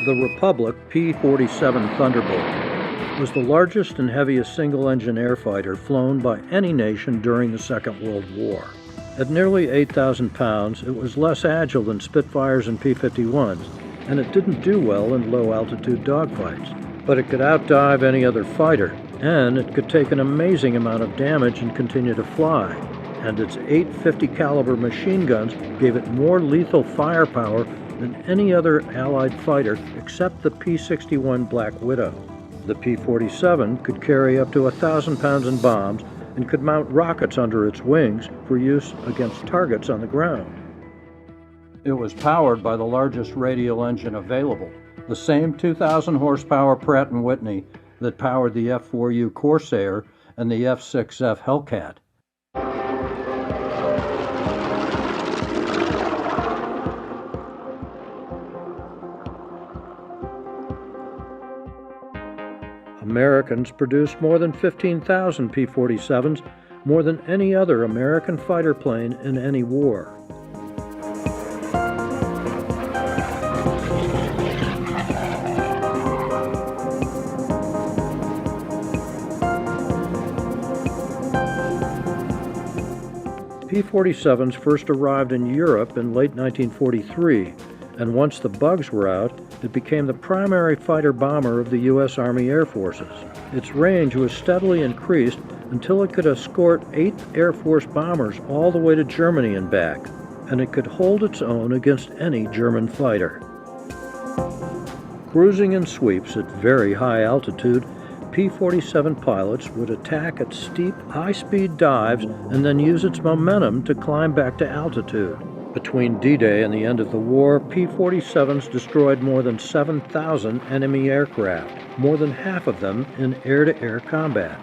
The Republic P-47 Thunderbolt was the largest and heaviest single-engine air fighter flown by any nation during the Second World War. At nearly 8,000 pounds, it was less agile than Spitfires and P-51s, and it didn't do well in low-altitude dogfights. But it could outdive any other fighter, and it could take an amazing amount of damage and continue to fly. And its 850 caliber machine guns gave it more lethal firepower than any other Allied fighter except the P-61 Black Widow. The P-47 could carry up to 1,000 pounds in bombs and could mount rockets under its wings for use against targets on the ground. It was powered by the largest radial engine available, the same 2,000 horsepower Pratt & Whitney that powered the F-4U Corsair and the F-6F Hellcat. Americans produced more than 15,000 P-47s, more than any other American fighter plane in any war. P-47s first arrived in Europe in late 1943, and once the bugs were out, it became the primary fighter-bomber of the U.S. Army Air Forces. Its range was steadily increased until it could escort 8 Air Force bombers all the way to Germany and back, and it could hold its own against any German fighter. Cruising in sweeps at very high altitude, P-47 pilots would attack at steep, high-speed dives and then use its momentum to climb back to altitude. Between D-Day and the end of the war, P-47s destroyed more than 7,000 enemy aircraft, more than half of them in air-to-air combat.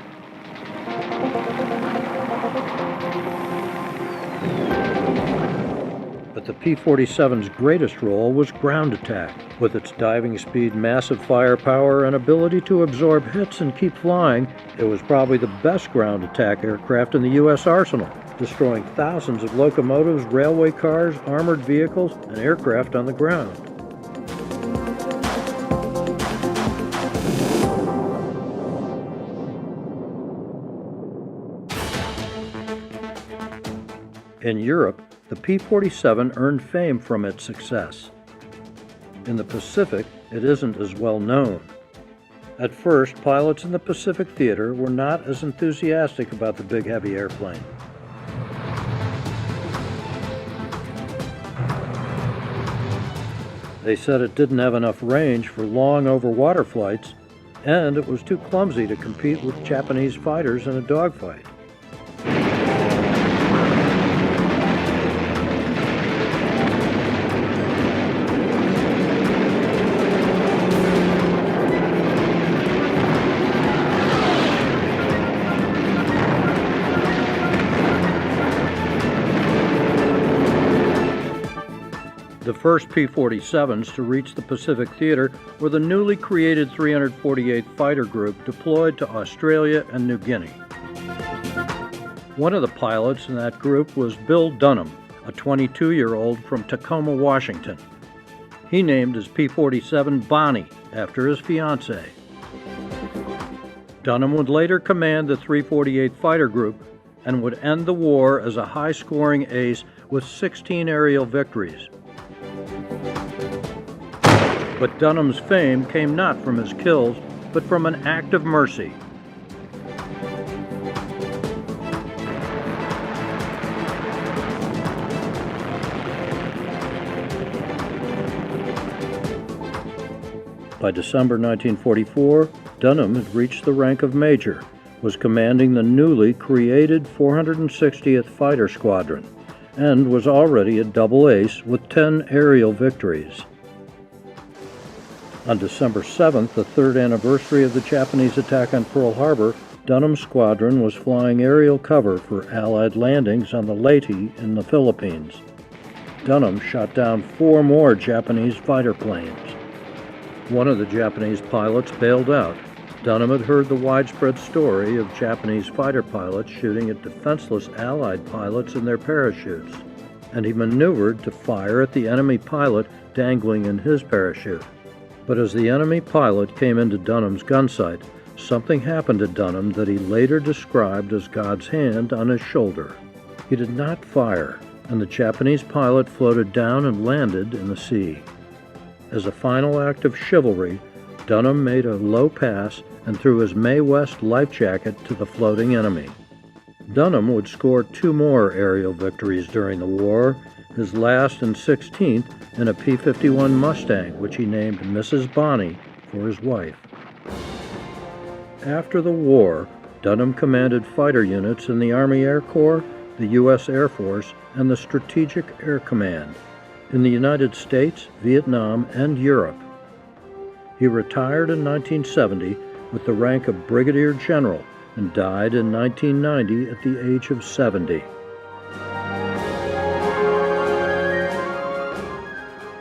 But the P-47's greatest role was ground attack. With its diving speed, massive firepower, and ability to absorb hits and keep flying, it was probably the best ground attack aircraft in the U.S. arsenal, destroying thousands of locomotives, railway cars, armored vehicles, and aircraft on the ground. In Europe, the P-47 earned fame from its success. In the Pacific, it isn't as well known. At first, pilots in the Pacific theater were not as enthusiastic about the big heavy airplane. They said it didn't have enough range for long overwater flights, and it was too clumsy to compete with Japanese fighters in a dogfight. The first P-47s to reach the Pacific theater were the newly created 348 Fighter Group deployed to Australia and New Guinea. One of the pilots in that group was Bill Dunham, a 22-year-old from Tacoma, Washington. He named his P-47 Bonnie after his fiancée. Dunham would later command the 348 Fighter Group and would end the war as a high-scoring ace with 16 aerial victories. But Dunham's fame came not from his kills, but from an act of mercy. By December 1944, Dunham had reached the rank of major, was commanding the newly created 460th Fighter Squadron, and was already a double ace with 10 aerial victories. On December 7th, the third anniversary of the Japanese attack on Pearl Harbor, Dunham's squadron was flying aerial cover for Allied landings on the Leyte in the Philippines. Dunham shot down 4 more Japanese fighter planes. One of the Japanese pilots bailed out. Dunham had heard the widespread story of Japanese fighter pilots shooting at defenseless Allied pilots in their parachutes, and he maneuvered to fire at the enemy pilot dangling in his parachute. But as the enemy pilot came into Dunham's gunsight, something happened to Dunham that he later described as God's hand on his shoulder. He did not fire, and the Japanese pilot floated down and landed in the sea. As a final act of chivalry, Dunham made a low pass and threw his Mae West life jacket to the floating enemy. Dunham would score 2 more aerial victories during the war, his last and 16th in a P-51 Mustang, which he named Mrs. Bonnie for his wife. After the war, Dunham commanded fighter units in the Army Air Corps, the U.S. Air Force, and the Strategic Air Command in the United States, Vietnam, and Europe. He retired in 1970 with the rank of Brigadier General and died in 1990 at the age of 70.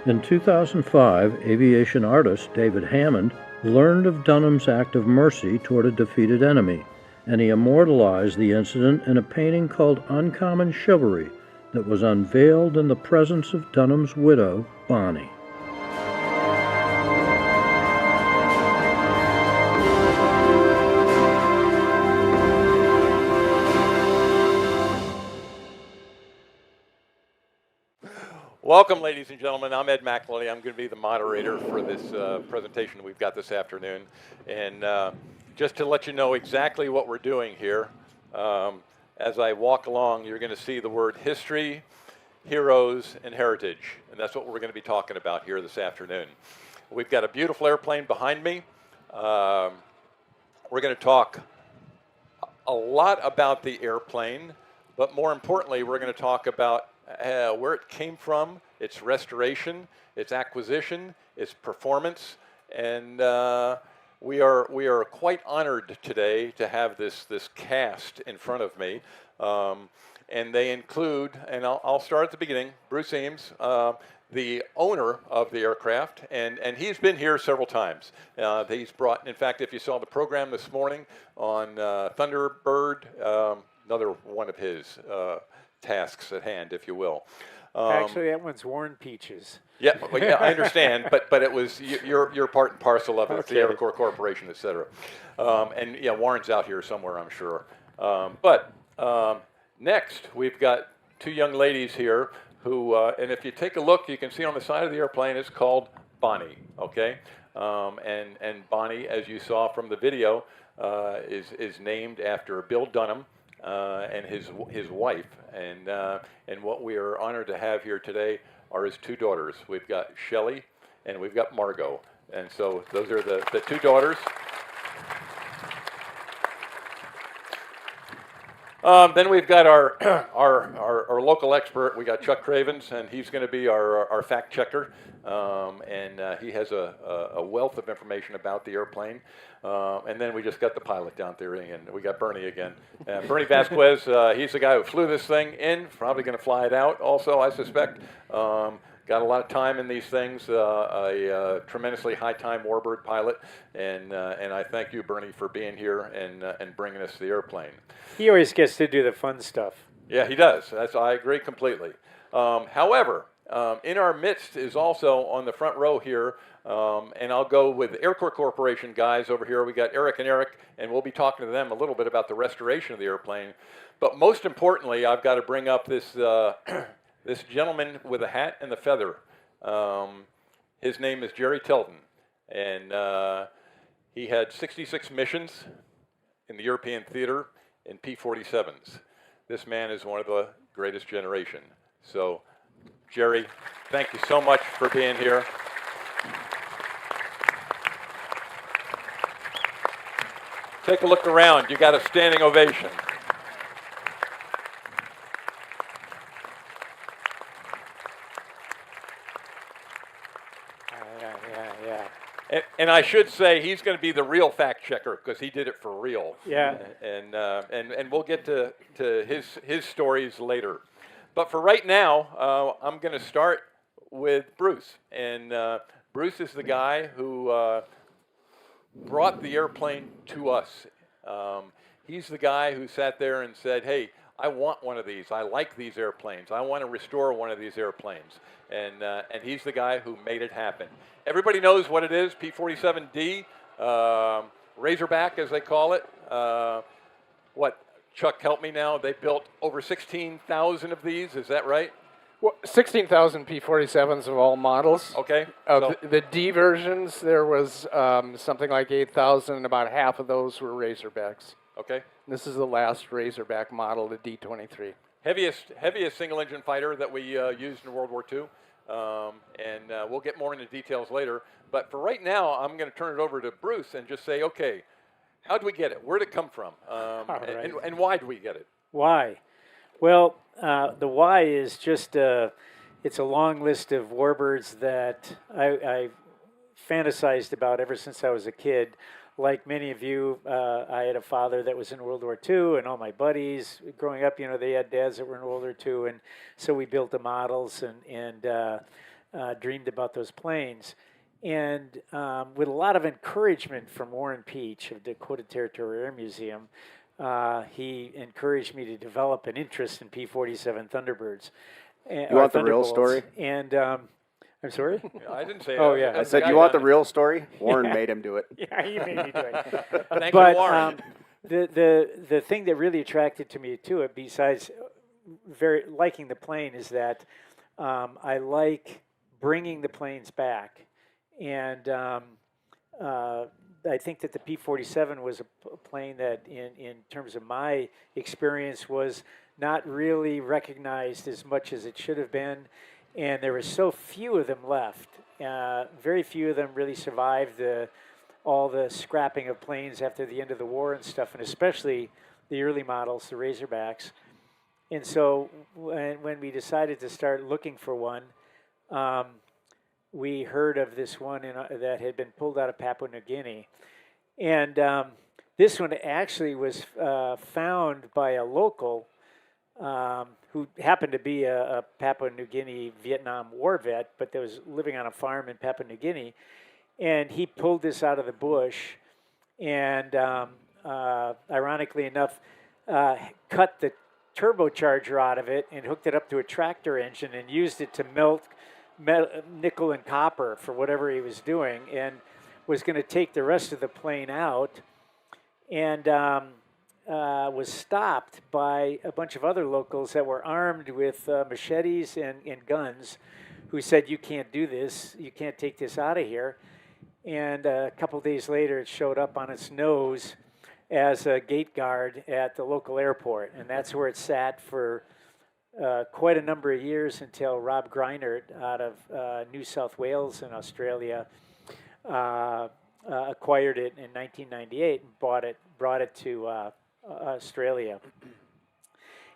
In 2005, aviation artist David Hammond learned of Dunham's act of mercy toward a defeated enemy, and he immortalized the incident in a painting called Uncommon Chivalry that was unveiled in the presence of Dunham's widow, Bonnie. Welcome, ladies and gentlemen. I'm Ed McElhenney. I'm going to be the moderator for this presentation we've got this afternoon. And just to let you know exactly what we're doing here, as I walk along, you're going to see the word history, heroes, and heritage. And that's what we're going to be talking about here this afternoon. We've got a beautiful airplane behind me. We're going to talk a lot about the airplane, but more importantly, we're going to talk about where it came from, its restoration, its acquisition, its performance, and we are quite honored today to have this cast in front of me, and they include, and I'll start at the beginning, Bruce Eames, the owner of the aircraft, and he's been here several times. He's brought, in fact, if you saw the program this morning on Thunderbird, another one of his tasks at hand, if you will. Actually, that one's Warren Pietsch's. Yeah, well, yeah, I understand, but it was you're part and parcel of it, Okay. the Air Corps Corporation, et cetera. And yeah, Warren's out here somewhere, I'm sure. But next, we've got 2 young ladies here who, and if you take a look, you can see on the side of the airplane, it's called Bonnie, okay? And Bonnie, as you saw from the video, is named after Bill Dunham, and his wife, and what we are honored to have here today are his 2 daughters. We've got Shelley and we've got Margot, and so those are the 2 daughters. Then we've got our local expert. We got Chuck Cravens, and he's going to be our fact checker, and he has a wealth of information about the airplane. And then we just got the pilot down there, and we got Bernie again. Bernie Vasquez, he's the guy who flew this thing in, probably going to fly it out also, I suspect. Got a lot of time in these things, a tremendously high-time warbird pilot, and I thank you, Bernie, for being here and bringing us the airplane. He always gets to do the fun stuff. Yeah, he does. I agree completely. However, in our midst is also on the front row here, and I'll go with Air Corps Corporation guys over here. We got Eric and Eric, and we'll be talking to them a little bit about the restoration of the airplane. But most importantly, I've got to bring up this this gentleman with a hat and the feather. His name is Jerry Tilton, and he had 66 missions in the European theater in P-47s. This man is one of the greatest generation. So, Jerry, thank you so much for being here. Take a look around. You got a standing ovation. And I should say he's going to be the real fact checker because he did it for real. Yeah. And we'll get to his stories later. But for right now, I'm going to start with Bruce. And Bruce is the guy who brought the airplane to us. He's the guy who sat there and said, hey, I want one of these. I like these airplanes. I want to restore one of these airplanes. And he's the guy who made it happen. Everybody knows what it is, P-47D, Razorback as they call it. Chuck, help me now. They built over 16,000 of these, is that right? Well, 16,000 P-47s of all models. Okay. The D versions, there was something like 8,000, and about half of those were Razorbacks. Okay. This is the last Razorback model, the D-23. Heaviest single-engine fighter that we used in World War II, and we'll get more into details later. But for right now, I'm going to turn it over to Bruce and just say, okay, how did we get it? Where did it come from? And why did we get it? Why? Well, the why is just, it's a long list of warbirds that I fantasized about ever since I was a kid. Like many of you, I had a father that was in World War II, and all my buddies growing up, they had dads that were in World War II, and so we built the models and dreamed about those planes. And with a lot of encouragement from Warren Pietsch of Dakota Territory Air Museum, he encouraged me to develop an interest in P-47 Thunderbirds. You want the real story? And I'm sorry? I didn't say Oh, that. yeah. I said, you want the real story? Warren made him do it. Yeah, he made me do it. Thank But you, Warren. the thing that really attracted to me to it, besides very liking the plane, is that I like bringing the planes back. And I think that the P-47 was a plane that, in terms of my experience, was not really recognized as much as it should have been. And there were so few of them left. Very few of them really survived all the scrapping of planes after the end of the war and stuff, and especially the early models, the Razorbacks. And so when we decided to start looking for one, we heard of this one that had been pulled out of Papua New Guinea. And this one actually was found by a local who happened to be a Papua New Guinea Vietnam War vet, but that was living on a farm in Papua New Guinea. And he pulled this out of the bush and, ironically enough, cut the turbocharger out of it and hooked it up to a tractor engine and used it to melt nickel and copper for whatever he was doing, and was going to take the rest of the plane out, and was stopped by a bunch of other locals that were armed with machetes and guns, who said, "You can't do this, you can't take this out of here." And a couple days later, it showed up on its nose as a gate guard at the local airport, and that's where it sat for quite a number of years until Rob Greinert out of New South Wales in Australia acquired it in 1998 and brought it to Australia.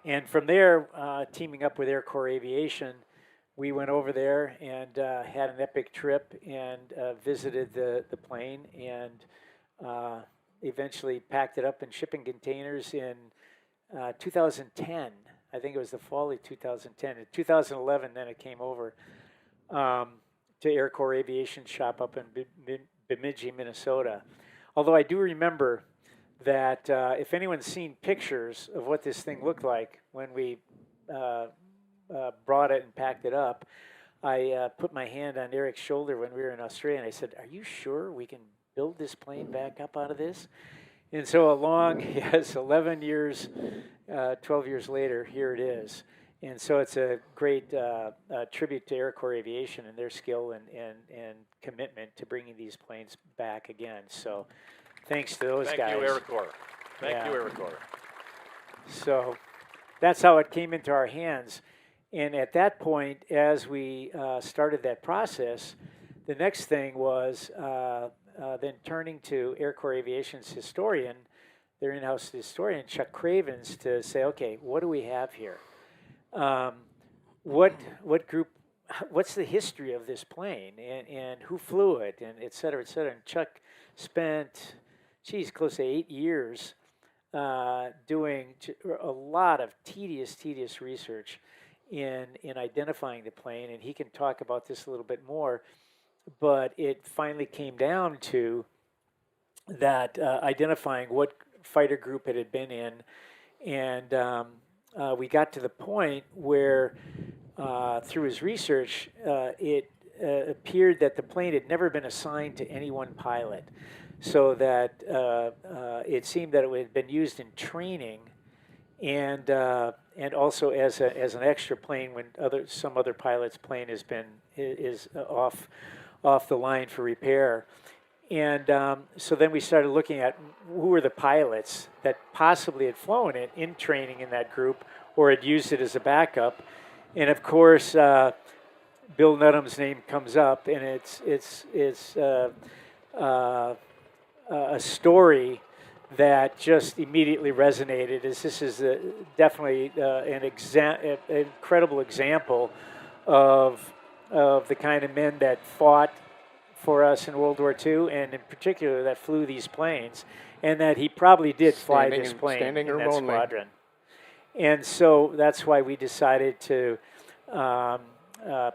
And from there, teaming up with Air Corps Aviation, we went over there and had an epic trip and visited the plane, and eventually packed it up in shipping containers in 2010. I think it was the fall of 2010. In 2011, then it came over to Air Corps Aviation shop up in Bemidji, Minnesota. Although I do remember that if anyone's seen pictures of what this thing looked like when we brought it and packed it up, I put my hand on Eric's shoulder when we were in Australia, and I said, "Are you sure we can build this plane back up out of this?" And so 11 years, 12 years later, here it is. And so it's a great tribute to Air Corps Aviation and their skill and commitment to bringing these planes back again. So thanks to those guys. Thank you, Air Corps. Thank you, Air Corps. So that's how it came into our hands. And at that point, as we started that process, the next thing was then turning to Air Corps Aviation's historian, their in-house historian, Chuck Cravens, to say, okay, what do we have here? What group, what's the history of this plane, and who flew it, and et cetera, et cetera. And Chuck spent, close to 8 years doing a lot of tedious research in identifying the plane, and he can talk about this a little bit more. But it finally came down to that identifying what fighter group it had been in, and we got to the point where, through his research, it appeared that the plane had never been assigned to any one pilot, so that it seemed that it had been used in training, and also as an extra plane when some other pilot's plane is off the line for repair. And so then we started looking at who were the pilots that possibly had flown it in training in that group or had used it as a backup. And of course, Bill Nutham's name comes up, and it's a story that just immediately resonated. This is definitely an incredible example of the kind of men that fought for us in World War II, and in particular that flew these planes, and that he probably did fly this plane in that squadron. And so that's why we decided to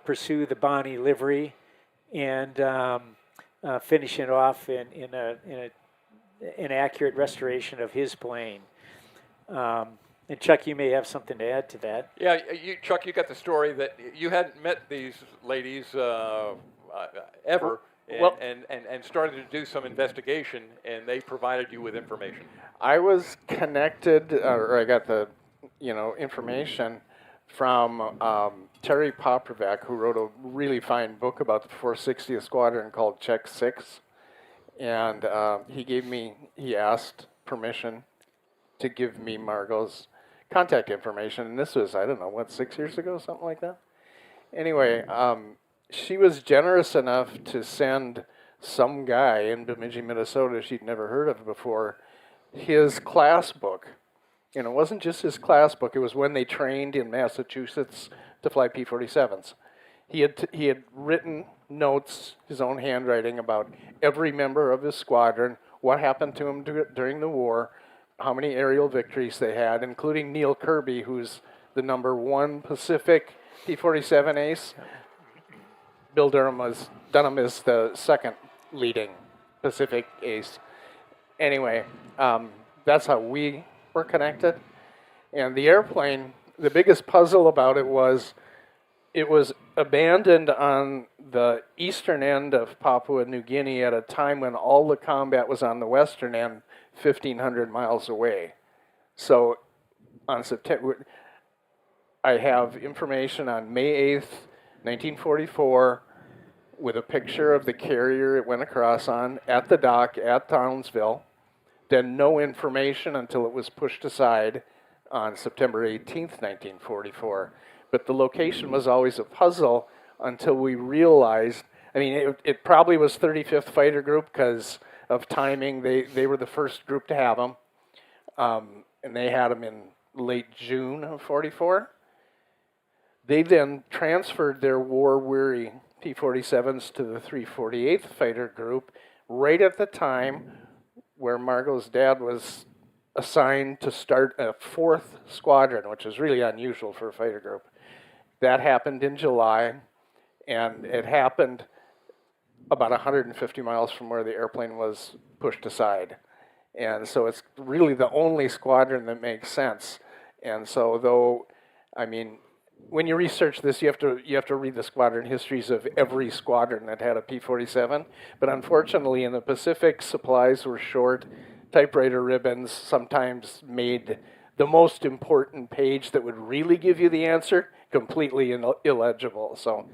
pursue the Bonnie livery and finish it off in an accurate restoration of his plane. And Chuck, you may have something to add to that. Yeah, Chuck, you got the story that you hadn't met these ladies ever, and started to do some investigation, and they provided you with information. I was connected, or I got the information from Terry Popovec, who wrote a really fine book about the 460th Squadron called Check 6. And he asked permission to give me Margot's contact information. And this was, 6 years ago, something like that? Anyway, she was generous enough to send some guy in Bemidji, Minnesota, she'd never heard of before, his class book. And it wasn't just his class book, it was when they trained in Massachusetts to fly P-47s. He had written notes, his own handwriting, about every member of his squadron, what happened to him during the war, how many aerial victories they had, including Neel Kearby, who's the #1 Pacific P-47 ace. Bill Dunham is the second leading Pacific ace. Anyway, that's how we were connected. And the airplane, the biggest puzzle about it was abandoned on the eastern end of Papua New Guinea at a time when all the combat was on the western end, 1,500 miles away. So on September, I have information on May 8th, 1944, with a picture of the carrier it went across on at the dock at Townsville. Then no information until it was pushed aside on September 18th, 1944. But the location was always a puzzle until we realized, it probably was 35th Fighter Group because of timing. They were the first group to have them, and they had them in late June of 44. They then transferred their war-weary P-47s to the 348th Fighter Group right at the time where Margot's dad was assigned to start a 4th squadron, which is really unusual for a fighter group. That happened in July, and it happened about 150 miles from where the airplane was pushed aside. And so it's really the only squadron that makes sense. And so when you research this, you have to read the squadron histories of every squadron that had a P-47. But unfortunately, in the Pacific, supplies were short. Typewriter ribbons sometimes made the most important page that would really give you the answer completely illegible. So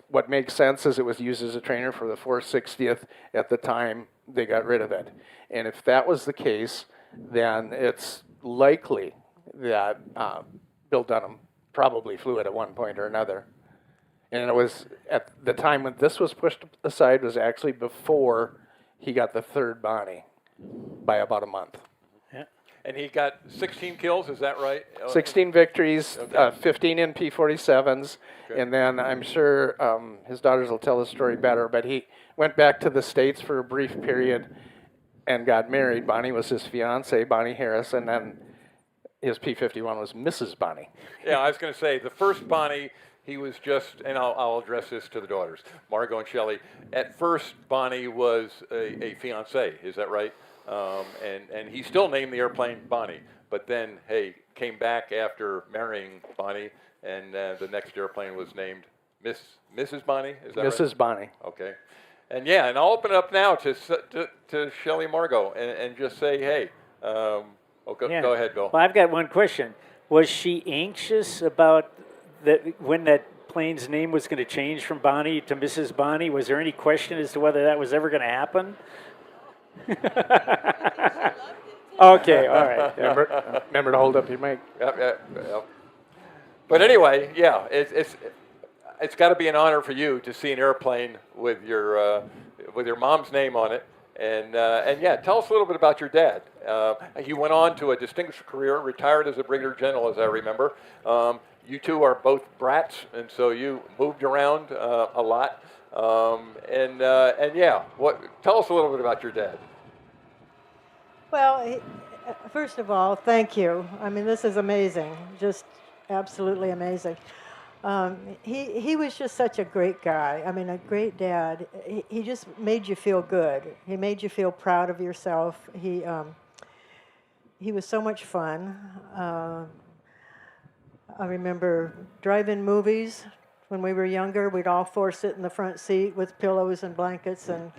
what makes sense is it was used as a trainer for the 460th at the time they got rid of it. And if that was the case, then it's likely that Bill Dunham probably flew it at one point or another. And it was at the time when this was pushed aside was actually before he got the 3rd Bonnie by about a month. Yeah. And he got 16 kills, is that right? 16 victories, Okay. 15 in P-47s, Okay. and then I'm sure his daughters will tell the story better, but he went back to the States for a brief period and got married. Bonnie was his fiancée, Bonnie Harris, and then his P-51 was Mrs. Bonnie. Yeah, I was going to say, the first Bonnie, he was just, and I'll address this to the daughters, Margot and Shelley. At first, Bonnie was a fiancée, is that right? And he still named the airplane Bonnie. but then, hey, came back after marrying Bonnie, and the next airplane was named Mrs. Bonnie, is that right? Mrs. Bonnie. Okay. And yeah, and I'll open it up now to Shelley Margot and just say, hey, go ahead, Bill. Well, I've got one question. Was she anxious about when that plane's name was going to change from Bonnie to Mrs. Bonnie? Was there any question as to whether that was ever going to happen? Okay, all right. Remember to hold up your mic. Yep. But anyway, yeah, it's got to be an honor for you to see an airplane with your mom's name on it. And yeah, tell us a little bit about your dad. He went on to a distinguished career, retired as a brigadier general, as I remember. You two are both brats, and so you moved around a lot. And yeah, tell us a little bit about your dad. Well, first of all, thank you. I mean, this is amazing, just absolutely amazing. He was just such a great guy. I mean, a great dad. He just made you feel good. He made you feel proud of yourself. He was so much fun. I remember drive-in movies when we were younger. We'd all four sit in the front seat with pillows and blankets, and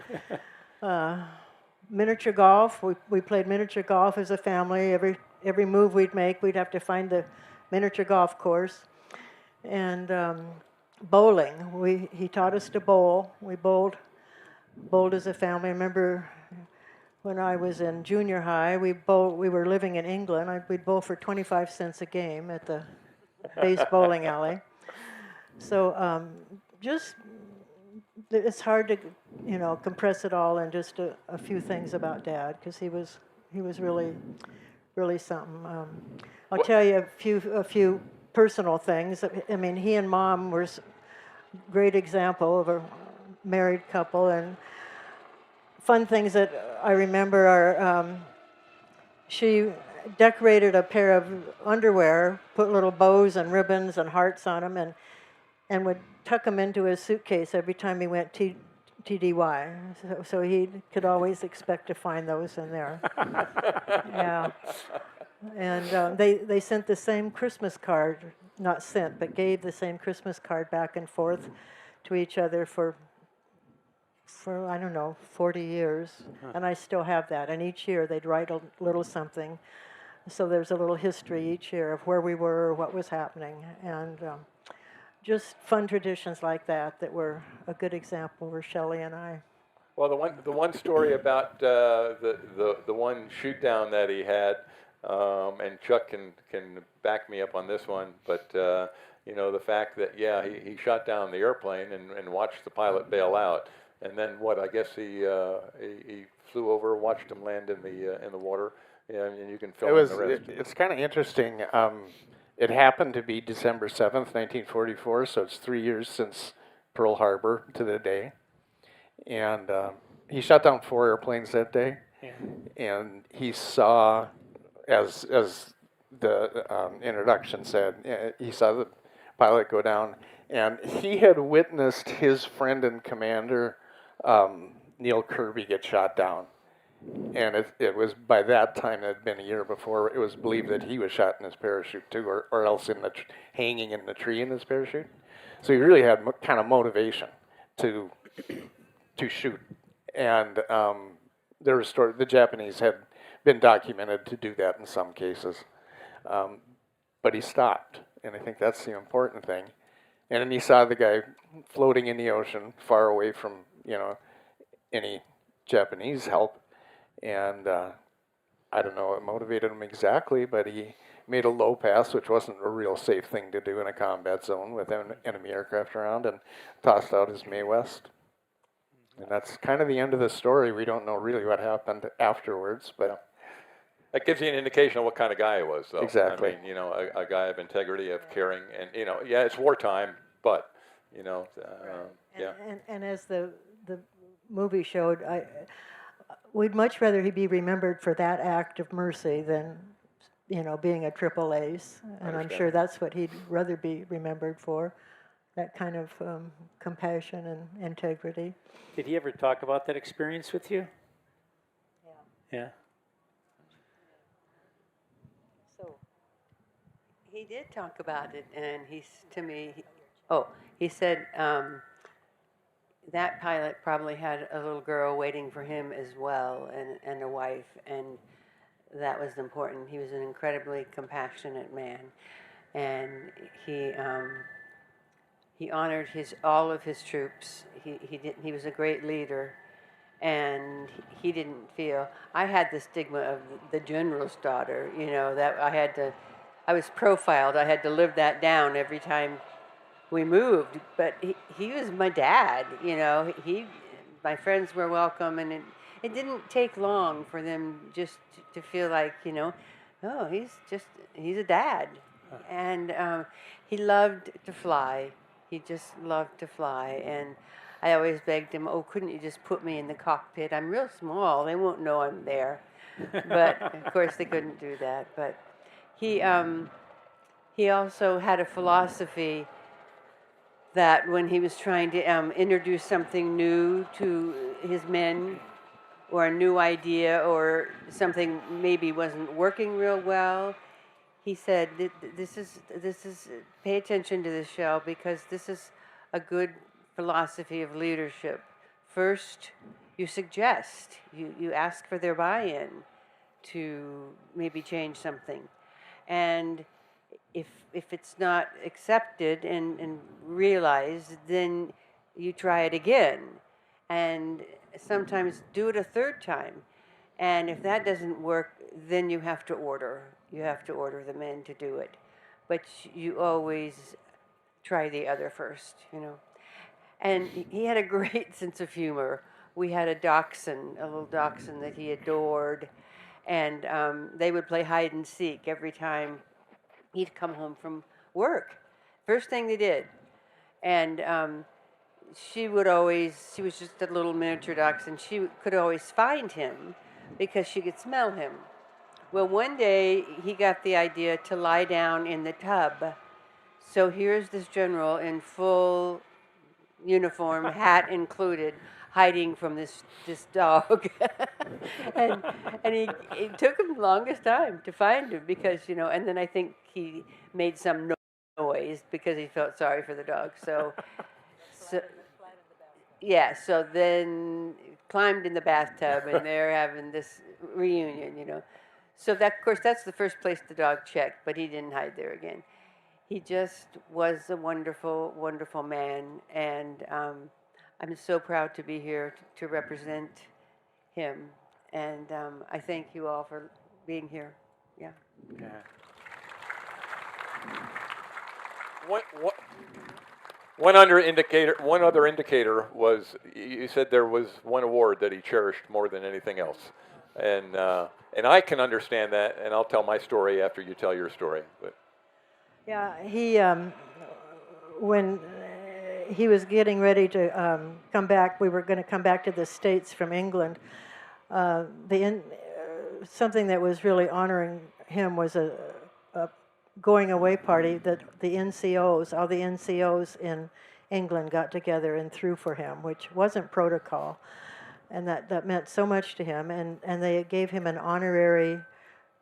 miniature golf. We played miniature golf as a family. Every move we'd make, we'd have to find the miniature golf course. And bowling. He taught us to bowl. We bowled as a family. I remember when I was in junior high, we were living in England. We'd bowl for 25 cents a game at the base bowling alley. So it's hard to, compress it all in just a few things about Dad, because he was really, really something. I'll tell you a few personal things. I mean, he and Mom were a great example of a married couple, and fun things that I remember are she decorated a pair of underwear, put little bows and ribbons and hearts on them, and would tuck them into his suitcase every time he went TDY. So he could always expect to find those in there. Yeah. And they sent the same Christmas card, not sent, but gave the same Christmas card back and forth to each other for I don't know, 40 years. And I still have that. And each year they'd write a little something. So there's a little history each year of where we were, what was happening. And just fun traditions like that were a good example for Shelley and I. Well, the one story about the one shoot down that he had, and Chuck can back me up on this one, but the fact that he shot down the airplane and watched the pilot bail out, and then I guess he flew over, watched him land in the water, and you can fill in the rest. It's kind of interesting. It happened to be December 7th, 1944, so it's 3 years since Pearl Harbor to the day. And he shot down 4 airplanes that day. Yeah. And he saw, as the introduction said, he saw the pilot go down. And he had witnessed his friend and commander, Neel Kearby, get shot down. And it was by that time, it had been a year before, it was believed that he was shot in his parachute too, or else hanging in the tree in his parachute. So he really had kind of motivation to shoot. And there was the Japanese had been documented to do that in some cases. But he stopped, and I think that's the important thing. And then he saw the guy floating in the ocean, far away from any Japanese help. And I don't know what motivated him exactly, but he made a low pass, which wasn't a real safe thing to do in a combat zone with enemy aircraft around, and tossed out his Mae West. And that's kind of the end of the story. We don't know really what happened afterwards, but that gives you an indication of what kind of guy he was, though. Exactly. I mean, a guy of integrity, of caring, and it's wartime, but yeah. And as the movie showed, we'd much rather he be remembered for that act of mercy than, being a triple ace. And I'm sure that's what he'd rather be remembered for, that kind of compassion and integrity. Did he ever talk about that experience with you? Yeah. Yeah. he did talk about it, and to me, he said that pilot probably had a little girl waiting for him as well, and a wife, and that was important. He was an incredibly compassionate man, and he honored all of his troops. He was a great leader, and he didn't feel. I had the stigma of the general's daughter, that I was profiled. I had to live that down every time we moved. But he was my dad, my friends were welcome, and it didn't take long for them just to feel like, oh, he's a dad. And he loved to fly. He just loved to fly. And I always begged him, oh, couldn't you just put me in the cockpit? I'm real small. They won't know I'm there. But, of course, they couldn't do that. But he also had a philosophy that when he was trying to introduce something new to his men, or a new idea, or something maybe wasn't working real well, he said, this is pay attention to this, Shell, because this is a good philosophy of leadership. First, you suggest, you ask for their buy-in to maybe change something. And if it's not accepted and realized, then you try it again. And sometimes do it a third time. And if that doesn't work, then you have to order. You have to order the men to do it. But you always try the other first, And he had a great sense of humor. We had a little dachshund that he adored. And they would play hide and seek every time he'd come home from work. First thing they did. And she was just a little miniature dachshund. She could always find him because she could smell him. Well, one day he got the idea to lie down in the tub. So here's this general in full uniform, hat included, hiding from this dog. and it took him the longest time to find him because, and then I think he made some noise because he felt sorry for the dog. So then climbed in the bathtub, and they're having this reunion, So of course, that's the first place the dog checked, but he didn't hide there again. He just was a wonderful, wonderful man, and I'm so proud to be here to represent him, and I thank you all for being here. Yeah. One other indicator was, you said there was one award that he cherished more than anything else. And I can understand that, and I'll tell my story after you tell your story. But. Yeah, he, when he was getting ready to come back, we were going to come back to the States from England. Something that was really honoring him was a going away party that the NCOs, all the NCOs in England got together and threw for him, which wasn't protocol. And that meant so much to him. And they gave him an honorary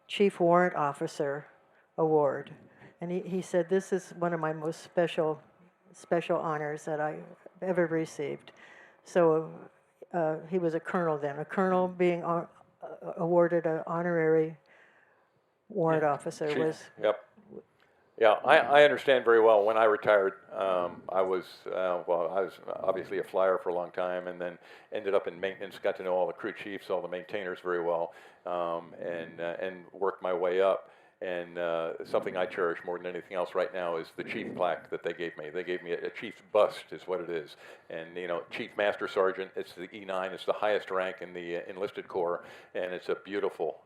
Chief Warrant Officer award. And he said, this is one of my most special honors that I ever received. So he was a colonel then. A colonel being awarded an honorary warrant officer Chief. was... Yep. Yeah, I understand very well. When I retired, I was obviously a flyer for a long time, and then ended up in maintenance. Got to know all the crew chiefs, all the maintainers very well, and worked my way up. And something I cherish more than anything else right now is the chief plaque that they gave me. They gave me a chief bust, is what it is. And Chief Master Sergeant. It's the E9. It's the highest rank in the enlisted corps, and it's a beautiful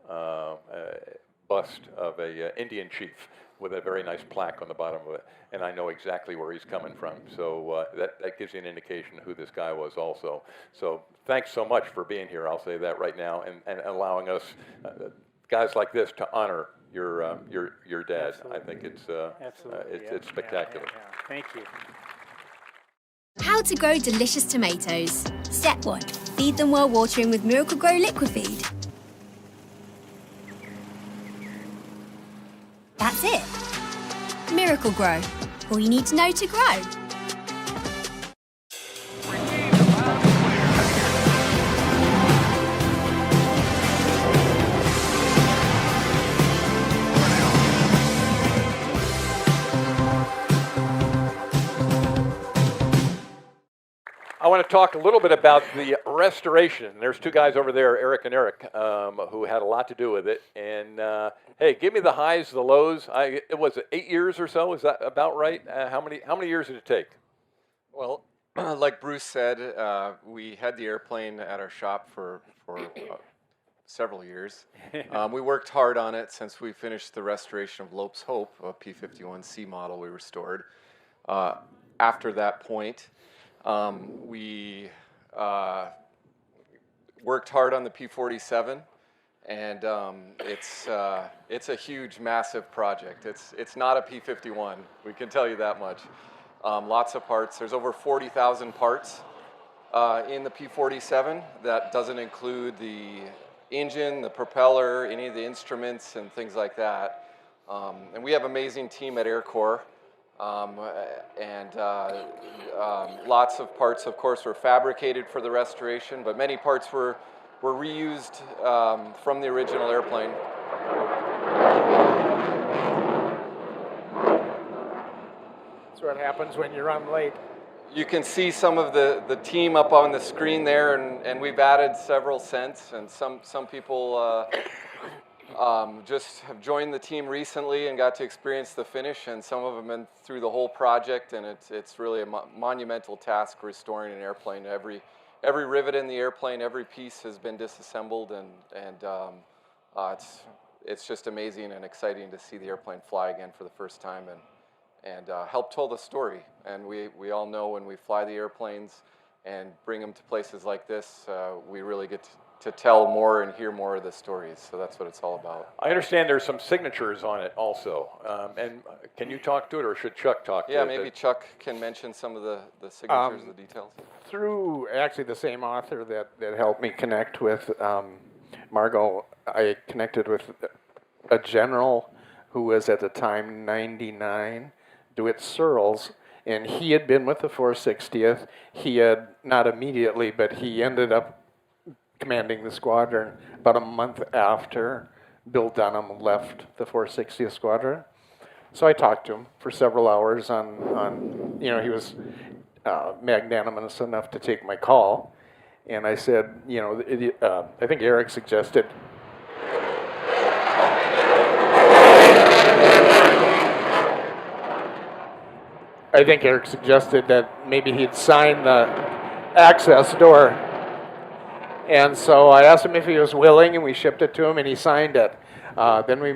bust of a Indian chief with a very nice plaque on the bottom of it, and I know exactly where he's coming from. So that gives you an indication of who this guy was also. So thanks so much for being here, I'll say that right now, and allowing us, guys like this, to honor your dad. Absolutely. I think it's Absolutely. it's spectacular. Yeah. Thank you. How to grow delicious tomatoes. Step 1. Feed them while watering with Miracle Grow Liquid Feed. That's it. Miracle-Gro. All you need to know to grow. I want to talk a little bit about the restoration. There's two guys over there, Eric and Eric, who had a lot to do with it. And hey, give me the highs, the lows. It was 8 years or so. Is that about right? How many years did it take? Well, like Bruce said, we had the airplane at our shop for several years. We worked hard on it since we finished the restoration of Lope's Hope, a P-51C model we restored. After that point, we worked hard on the P-47, and it's a huge, massive project. It's not a P-51. We can tell you that much. Lots of parts. There's over 40,000 parts in the P-47. That doesn't include the engine, the propeller, any of the instruments, and things like that. And we have an amazing team at Air Corps. Lots of parts, of course, were fabricated for the restoration, but many parts were reused from the original airplane. That's what happens when you run late. You can see some of the team up on the screen there, and we've added several since, and some people just have joined the team recently and got to experience the finish, and some of them been through the whole project, and it's really a monumental task restoring an airplane. Every rivet in the airplane, every piece has been disassembled, and it's just amazing and exciting to see the airplane fly again for the first time and help tell the story. And we all know when we fly the airplanes and bring them to places like this, we really get to tell more and hear more of the stories. So that's what it's all about. I understand there's some signatures on it also. And can you talk to it, or should Chuck talk to it? Yeah, maybe Chuck can mention some of the signatures, the details. Through actually the same author that helped me connect with Margot, I connected with a general who was at the time 99, DeWitt Searles, and he had been with the 460th. He had, not immediately, but he ended up commanding the squadron about a month after Bill Dunham left the 460th Squadron. So I talked to him for several hours on he was magnanimous enough to take my call. And I said, I think Eric suggested that maybe he'd sign the access door. And so I asked him if he was willing, and we shipped it to him, and he signed it. Then we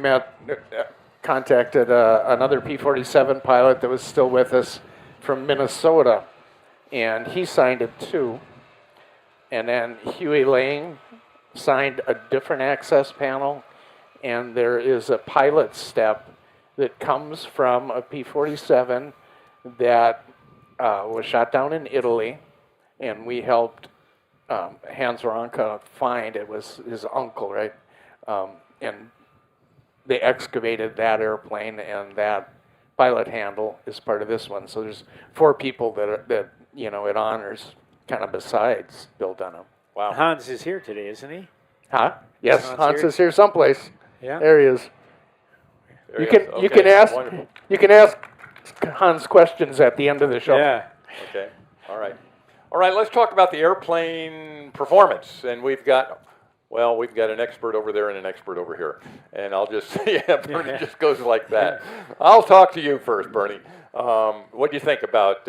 contacted another P-47 pilot that was still with us from Minnesota, and he signed it too. And then Huey Lang signed a different access panel, and there is a pilot step that comes from a P-47 that was shot down in Italy, and we helped Hans Waronka find. It was his uncle, right? And they excavated that airplane, and that pilot handle is part of this one. So there's 4 people that it honors, kind of besides Bill Dunham. Wow. Hans is here today, isn't he? Huh? Yes, Hans is here someplace. Yeah. There he is. You can ask Wonderful. you can ask Hans questions at the end of the show. Yeah. Okay. All right. All right. Let's talk about the airplane performance, and we've got an expert over there and an expert over here, and I'll just Bernie just goes like that. I'll talk to you first, Bernie. What do you think about?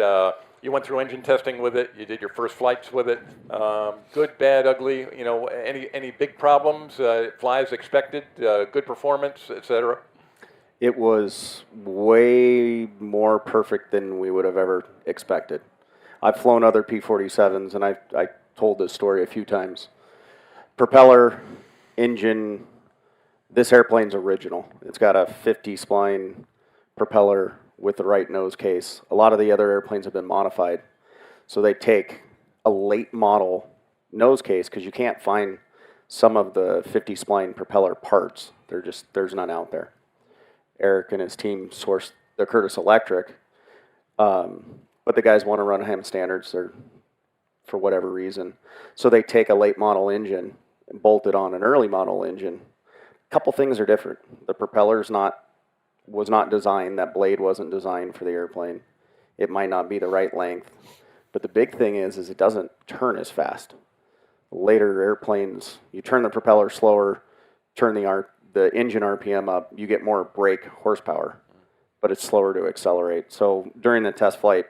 You went through engine testing with it. You did your first flights with it. Good, bad, ugly. Any big problems? Fly as expected. Good performance, etc. It was way more perfect than we would have ever expected. I've flown other P-47s, and I told this story a few times. Propeller, engine, this airplane's original. It's got a 50 spline propeller with the right nose case. A lot of the other airplanes have been modified. So they take a late model nose case, because you can't find some of the 50 spline propeller parts. There's none out there. Eric and his team sourced the Curtiss Electric. But the guys want to run HEM standards for whatever reason. So they take a late model engine and bolt it on an early model engine. A couple things are different. The propeller's was not designed, that blade wasn't designed for the airplane. It might not be the right length. But the big thing is it doesn't turn as fast. Later airplanes, you turn the propeller slower, turn the engine RPM up, you get more brake horsepower, but it's slower to accelerate. So during the test flight,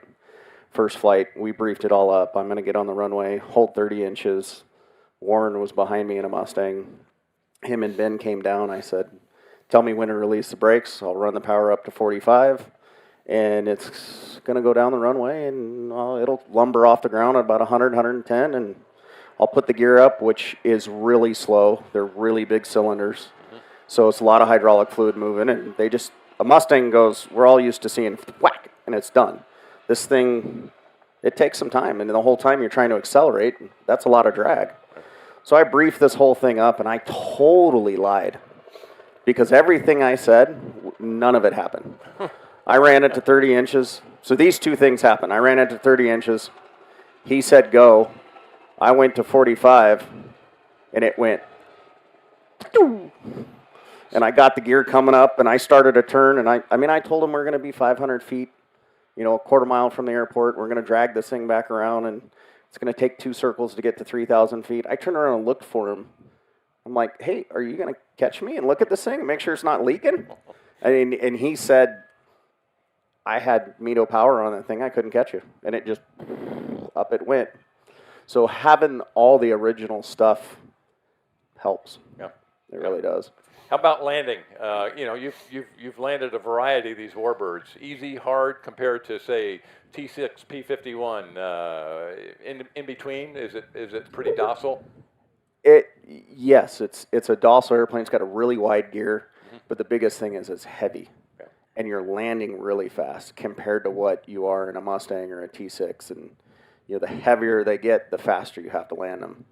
first flight, we briefed it all up. I'm going to get on the runway, hold 30 inches. Warren was behind me in a Mustang. Him and Ben came down. I said, tell me when to release the brakes. I'll run the power up to 45, and it's going to go down the runway, and it'll lumber off the ground at about 100, 110, and I'll put the gear up, which is really slow. They're really big cylinders, so it's a lot of hydraulic fluid moving, and a Mustang goes, we're all used to seeing whack, and it's done. This thing, it takes some time, and the whole time you're trying to accelerate, that's a lot of drag. So I briefed this whole thing up, and I totally lied. Because everything I said, none of it happened. I ran it to 30 inches. So these two things happened. I ran it to 30 inches. He said go. I went to 45, and it went, and I got the gear coming up, and I started a turn, and I told him we're going to be 500 feet, a quarter mile from the airport. We're going to drag this thing back around, and it's going to take 2 circles to get to 3,000 feet. I turned around and looked for him. I'm like, hey, are you going to catch me and look at this thing and make sure it's not leaking? And he said, I had METO power on that thing. I couldn't catch you. And it just, up it went. So having all the original stuff helps. Yeah. It really does. How about landing? You've landed a variety of these warbirds. Easy, hard, compared to, say, T6, P-51. In between, is it pretty docile? Yes, it's a docile airplane. It's got a really wide gear, but the biggest thing is it's heavy, and you're landing really fast compared to what you are in a Mustang or a T6. And the heavier they get, the faster you have to land them.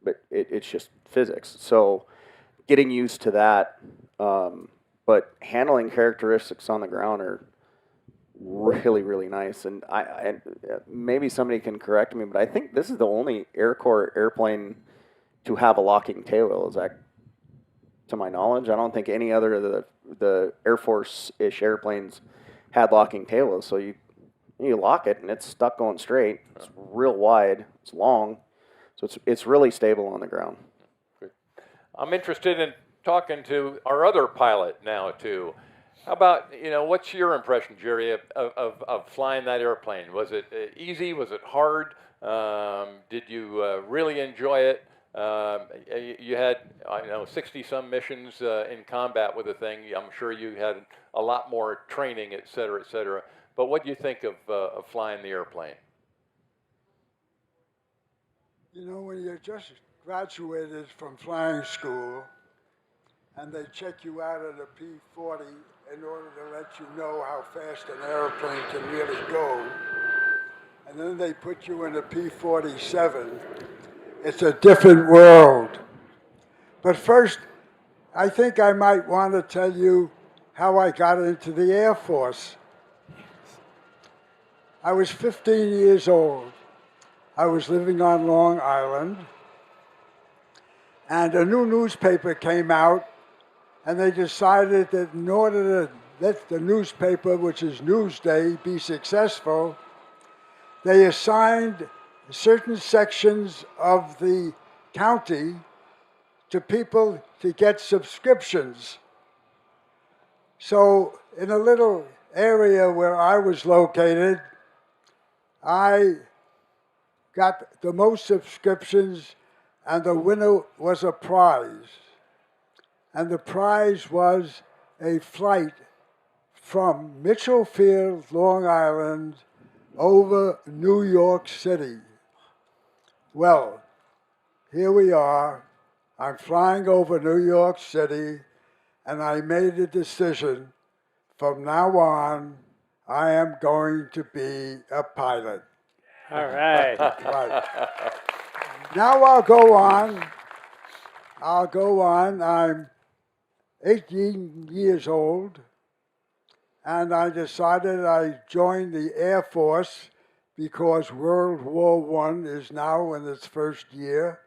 But it's just physics. So getting used to that, but handling characteristics on the ground are really, really nice. And maybe somebody can correct me, but I think this is the only Air Corps airplane to have a locking tail wheel. Is that, to my knowledge? I don't think any other of the Air Force-ish airplanes had locking tail wheels. So you lock it, and it's stuck going straight. It's real wide. It's long. So it's really stable on the ground. Good. I'm interested in talking to our other pilot now, too. How about, what's your impression, Jerry, of flying that airplane? Was it easy? Was it hard? Did you really enjoy it? You had, 60-some missions in combat with the thing. I'm sure you had a lot more training, et cetera, et cetera. But what do you think of flying the airplane? When you just graduated from flying school and they check you out at a P-40 in order to let you know how fast an airplane can really go, and then they put you in a P-47, it's a different world. But first, I think I might want to tell you how I got into the Air Force. I was 15 years old. I was living on Long Island, and a new newspaper came out, and they decided that in order to let the newspaper, which is Newsday, be successful, they assigned certain sections of the county to people to get subscriptions. So in a little area where I was located, I got the most subscriptions, and the winner was a prize. And the prize was a flight from Mitchell Field, Long Island, over New York City. Well, here we are. I'm flying over New York City, and I made a decision. From now on, I am going to be a pilot. All right. Right. Now I'll go on. I'm 18 years old, and I decided I'd join the Air Force because World War I is now in its first year.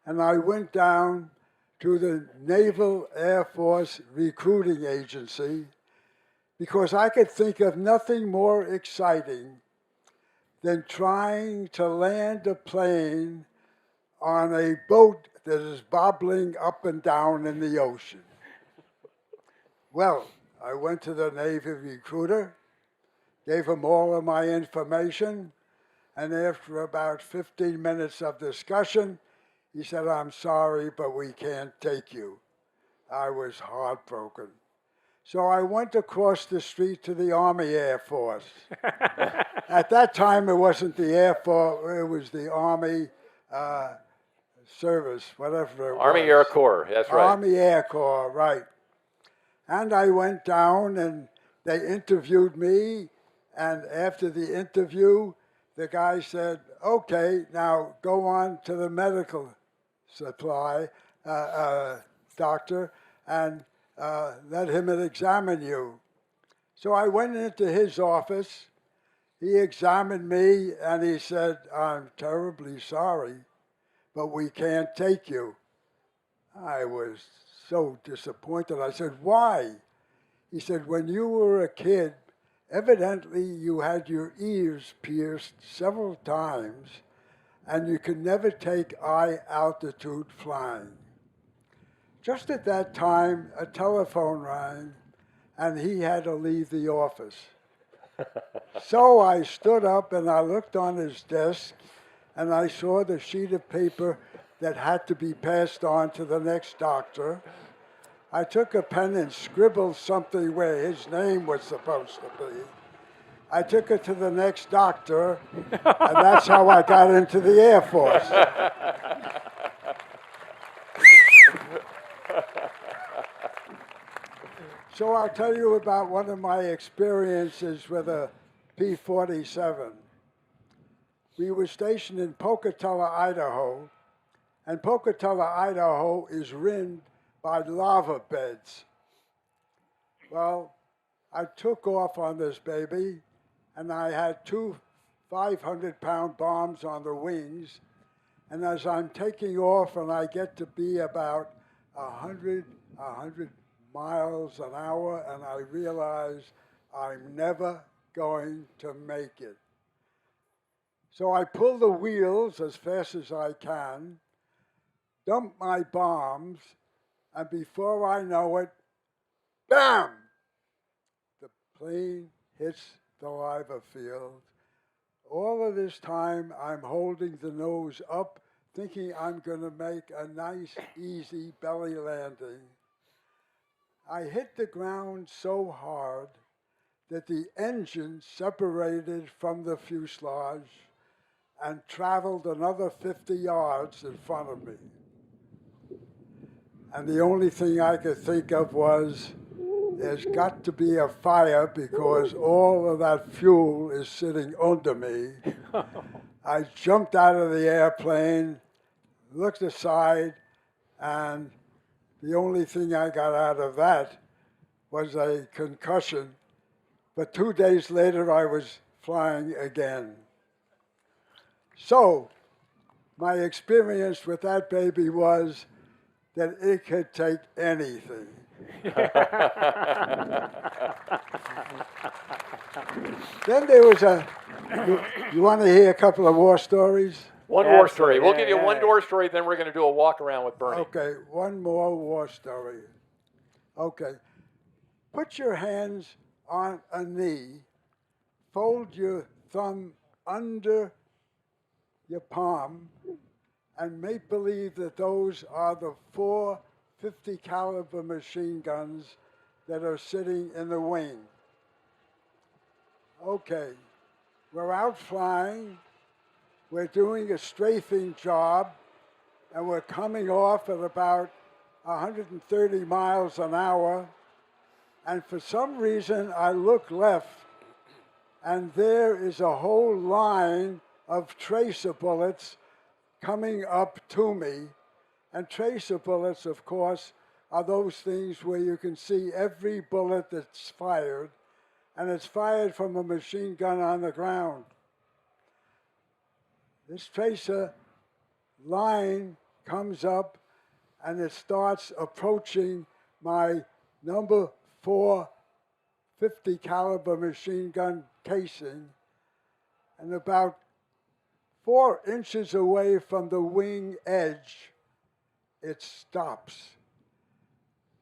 And I went down to the Naval Air Force Recruiting Agency because I could think of nothing more exciting than trying to land a plane on a boat that is bobbling up and down in the ocean. Well, I went to the Navy recruiter, gave him all of my information, and after about 15 minutes of discussion, he said, "I'm sorry, but we can't take you." I was heartbroken. So I went across the street to the Army Air Force. At that time, it wasn't the Air Force, it was the Army Service, whatever it was. Army Air Corps, that's right. Army Air Corps, right. And I went down and they interviewed me, and after the interview, the guy said, "Okay, now go on to the medical supply doctor and let him examine you." So I went into his office. He examined me and he said, "I'm terribly sorry, but we can't take you." I was so disappointed. I said, "Why?" He said, "When you were a kid, evidently you had your ears pierced several times and you could never take high altitude flying." Just at that time, a telephone rang and he had to leave the office. So I stood up and I looked on his desk and I saw the sheet of paper that had to be passed on to the next doctor. I took a pen and scribbled something where his name was supposed to be. I took it to the next doctor, and that's how I got into the Air Force. So I'll tell you about one of my experiences with a P-47. We were stationed in Pocatello, Idaho, and Pocatello, Idaho is rimmed by lava beds. Well, I took off on this baby, and I had two 500-pound bombs on the wings, and as I'm taking off and I get to be about 100 miles an hour, and I realize I'm never going to make it. So I pull the wheels as fast as I can, dump my bombs, and before I know it, bam! The plane hits the lava field. All of this time, I'm holding the nose up, thinking I'm going to make a nice, easy belly landing. I hit the ground so hard that the engine separated from the fuselage and traveled another 50 yards in front of me. And the only thing I could think of was, there's got to be a fire because all of that fuel is sitting under me. I jumped out of the airplane, looked aside, and the only thing I got out of that was a concussion. But 2 days later, I was flying again. So my experience with that baby was that it could take anything. Then there was you want to hear a couple of war stories? One war story. We'll give you one war story, then we're going to do a walk around with Bernie. Okay, one more war story. Okay. Put your hands on a knee, fold your thumb under your palm, and make believe that those are the 4 50 caliber machine guns that are sitting in the wing. Okay, we're out flying, we're doing a strafing job, and we're coming off at about 130 miles an hour, and for some reason I look left, and there is a whole line of tracer bullets coming up to me. And tracer bullets, of course, are those things where you can see every bullet that's fired, and it's fired from a machine gun on the ground. This tracer line comes up and it starts approaching my number 450 caliber machine gun casing, and about 4 inches away from the wing edge, it stops.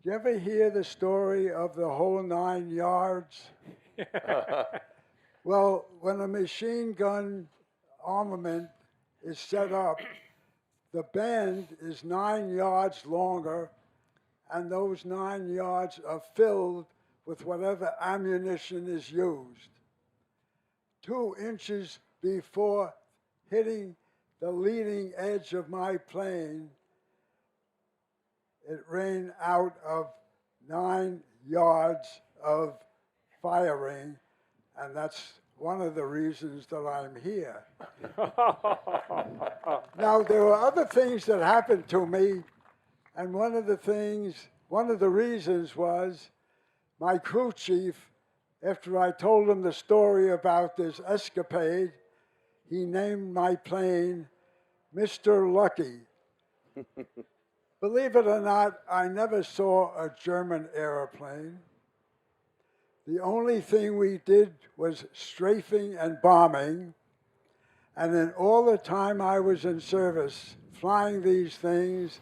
You ever hear the story of the whole 9 yards? Well, when a machine gun armament is set up, the band is 9 yards longer, and those 9 yards are filled with whatever ammunition is used. 2 inches before hitting the leading edge of my plane, it ran out of 9 yards of firing, and that's one of the reasons that I'm here. Now, there were other things that happened to me, and one of the reasons was my crew chief, after I told him the story about this escapade, he named my plane Mr. Lucky. Believe it or not, I never saw a German airplane. The only thing we did was strafing and bombing. And in all the time I was in service flying these things,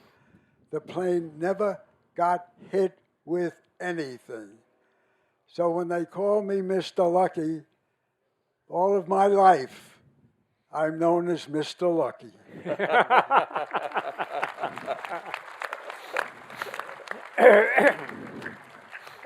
the plane never got hit with anything. So when they call me Mr. Lucky, all of my life, I'm known as Mr. Lucky.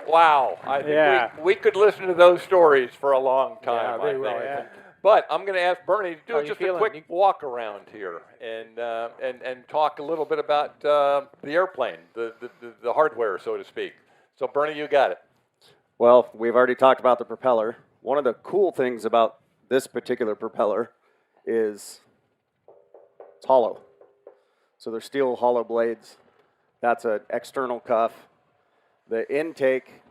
Wow. I think we could listen to those stories for a long time. Yeah, they will. But I'm going to ask Bernie to do just a feeling? quick walk around here and talk a little bit about the airplane, the hardware, so to speak. So Bernie, you got it. Well, we've already talked about the propeller. One of the cool things about this particular propeller is it's hollow. So they're steel hollow blades. That's an external cuff. The intake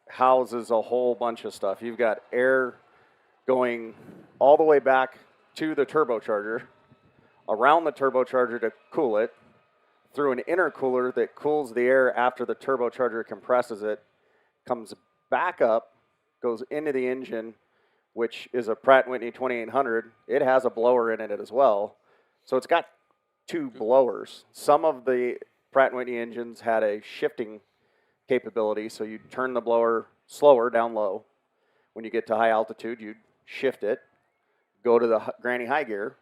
houses a whole bunch of stuff. You've got air going all the way back to the turbocharger, around the turbocharger to cool it, through an intercooler that cools the air after the turbocharger compresses it, comes back up, goes into the engine, which is a Pratt & Whitney 2800. It has a blower in it as well. So it's got 2 blowers. Some of the Pratt & Whitney engines had a shifting capability, so you turn the blower slower down low. When you get to high altitude, you'd shift it, go to the granny high gear,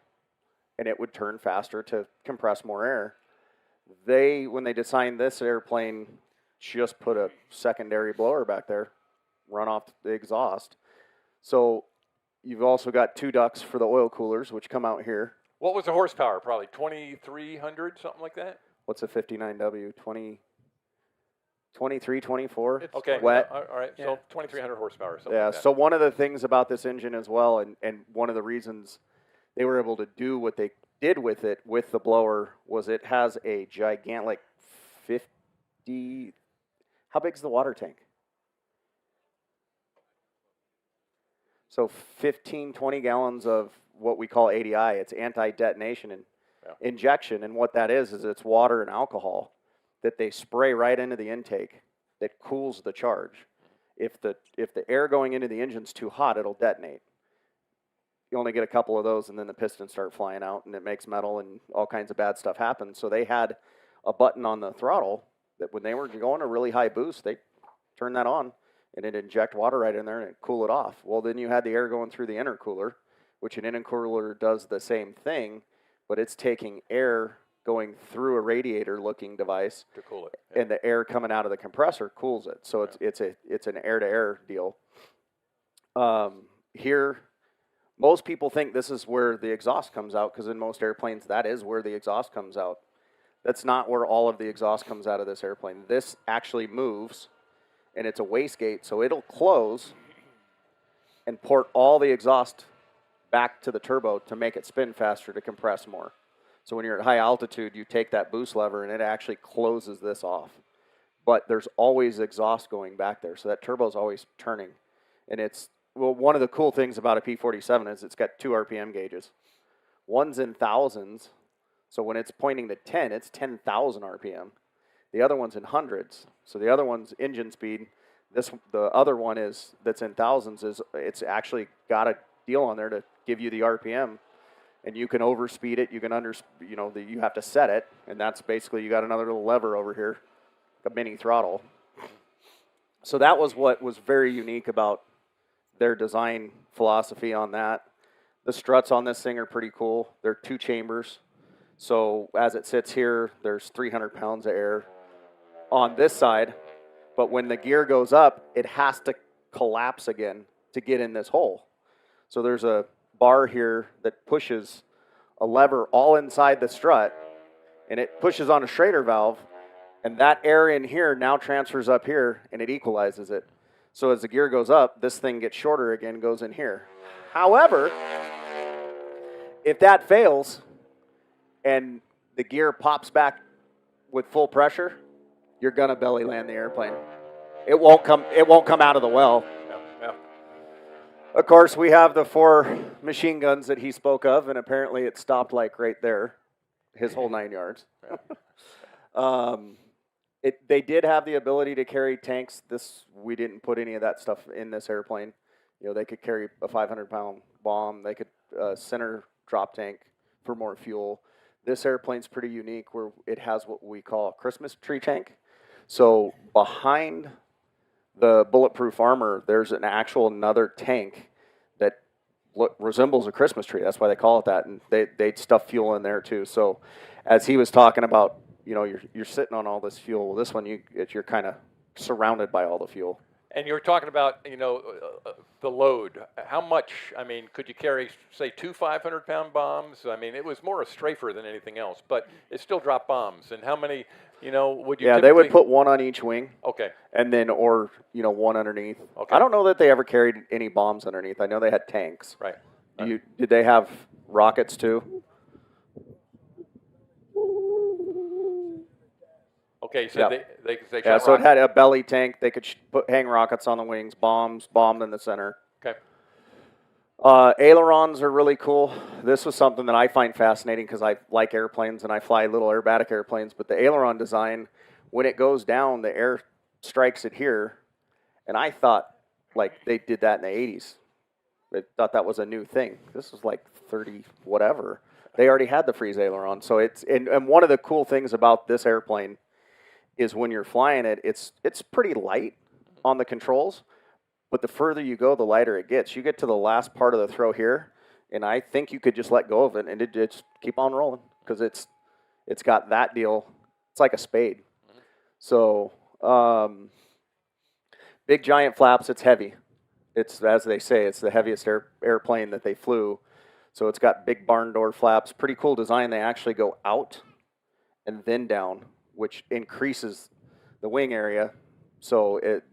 and it would turn faster to compress more air. When they designed this airplane, just put a secondary blower back there, run off the exhaust. So you've also got 2 ducts for the oil coolers, which come out here. What was the horsepower? Probably 2,300, something like that? What's a 59W? 23, 24? Okay. Wet. All right. Yeah. So 2,300 horsepower. Something Yeah, like that. so one of the things about this engine as well, and one of the reasons they were able to do what they did with it, with the blower, was it has a gigantic, like 50, how big's the water tank? So 15, 20 gallons of what we call ADI. It's anti-detonation and injection, and what that is it's water and alcohol that they spray right into the intake that cools the charge. If the air going into the engine's too hot, it'll detonate. You only get a couple of those, and then the pistons start flying out, and it makes metal, and all kinds of bad stuff happens. So they had a button on the throttle that when they were going a really high boost, they turn that on, and it'd inject water right in there, and it'd cool it off. Well, then you had the air going through the intercooler, which an intercooler does the same thing, but it's taking air going through a radiator-looking device to cool it, and the air coming out of the compressor cools it. So it's an air-to-air deal. Here, most people think this is where the exhaust comes out, because in most airplanes, that is where the exhaust comes out. That's not where all of the exhaust comes out of this airplane. This actually moves, and it's a wastegate, so it'll close and port all the exhaust back to the turbo to make it spin faster to compress more. So when you're at high altitude, you take that boost lever, and it actually closes this off. But there's always exhaust going back there, so that turbo's always turning. And it's, well, one of the cool things about a P-47 is it's got 2 RPM gauges. One's in thousands, so when it's pointing to 10, it's 10,000 RPM. The other one's in hundreds, so the other one's engine speed. The other one is, that's in thousands, is it's actually got a deal on there to give you the RPM, and you can overspeed it. You can you have to set it, and that's basically, you got another little lever over here, a mini throttle. So that was what was very unique about their design philosophy on that. The struts on this thing are pretty cool. They're 2 chambers. So as it sits here, there's 300 pounds of air on this side. But when the gear goes up, it has to collapse again to get in this hole. So there's a bar here that pushes a lever all inside the strut, and it pushes on a Schrader valve, and that air in here now transfers up here, and it equalizes it. So as the gear goes up, this thing gets shorter again, goes in here. However, if that fails and the gear pops back with full pressure, you're gonna belly land the airplane. It won't come out of the well. Yeah. Of course, we have the 4 machine guns that he spoke of, and apparently it stopped like right there, his whole 9 yards. They did have the ability to carry tanks. We didn't put any of that stuff in this airplane. They could carry a 500-pound bomb. They could center drop tank for more fuel. This airplane's pretty unique where it has what we call a Christmas tree tank. So behind the bulletproof armor, there's an actual another tank that resembles a Christmas tree. That's why they call it that. And they stuff fuel in there too. So as he was talking about, you're sitting on all this fuel. Well, this one, you're kind of surrounded by all the fuel. And you're talking about, the load. How much, could you carry, say, 2 500-pound bombs? It was more a strafer than anything else, but it still dropped bombs. And how many, would you Yeah, they would put 1 on each wing. Okay. And then, 1 underneath. Okay. I don't know that they ever carried any bombs underneath. I know they had tanks. Right. Did they have rockets too? Okay, so Yep. they Yeah, shot so it rockets. had a belly tank. They could hang rockets on the wings, bombed in the center. Okay. Ailerons are really cool. This was something that I find fascinating because I like airplanes and I fly little aerobatic airplanes. But the aileron design, when it goes down, the air strikes it here. And I thought, they did that in the 80s. I thought that was a new thing. This was 30 whatever. They already had the freeze aileron. So and one of the cool things about this airplane is when you're flying it, it's pretty light on the controls, but the further you go, the lighter it gets. You get to the last part of the throw here, and I think you could just let go of it and it just keep on rolling because it's got that deal. It's like a spade. So big giant flaps. It's heavy. It's, as they say, it's the heaviest airplane that they flew. So it's got big barn door flaps. Pretty cool design. They actually go out and then down, which increases the wing area. So it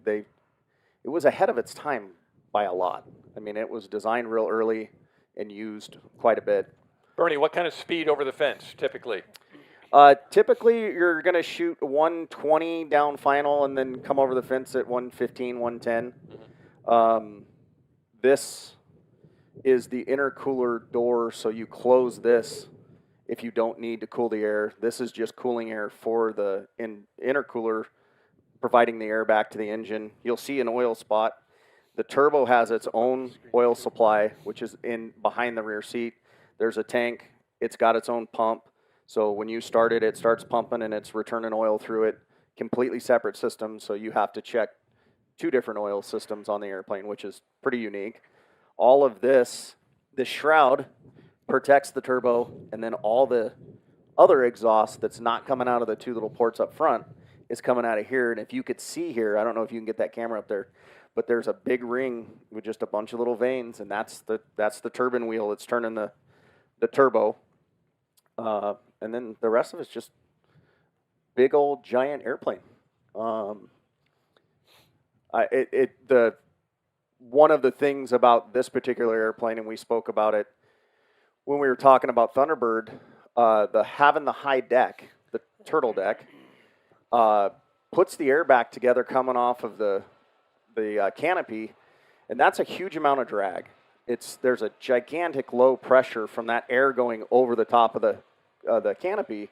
was ahead of its time by a lot. It was designed real early and used quite a bit. Bernie, what kind of speed over the fence, typically? Typically, you're going to shoot 120 down final and then come over the fence at 115, 110. This is the intercooler door, so you close this if you don't need to cool the air. This is just cooling air for the intercooler, providing the air back to the engine. You'll see an oil spot. The turbo has its own oil supply, which is behind the rear seat. There's a tank. It's got its own pump. So when you start it, it starts pumping and it's returning oil through it. Completely separate system, so you have to check 2 different oil systems on the airplane, which is pretty unique. All of this shroud protects the turbo, and then all the other exhaust that's not coming out of the 2 little ports up front is coming out of here. And if you could see here, I don't know if you can get that camera up there, but there's a big ring with just a bunch of little vanes, and that's the turbine wheel that's turning the turbo. And then the rest of it's just big old giant airplane. One of the things about this particular airplane, and we spoke about it when we were talking about Thunderbird, having the high deck, the turtle deck, puts the air back together coming off of the canopy, And that's a huge amount of drag. There's a gigantic low pressure from that air going over the top of the canopy.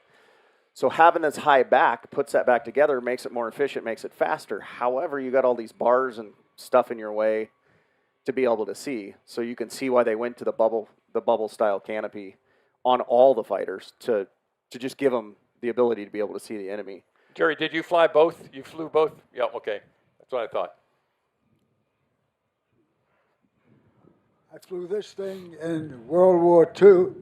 So having this high back puts that back together, makes it more efficient, makes it faster. However, you got all these bars and stuff in your way to be able to see. So you can see why they went to the bubble style canopy on all the fighters to just give them the ability to be able to see the enemy. Jerry, did you fly both? You flew both? Yeah, okay. That's what I thought. I flew this thing in World War II,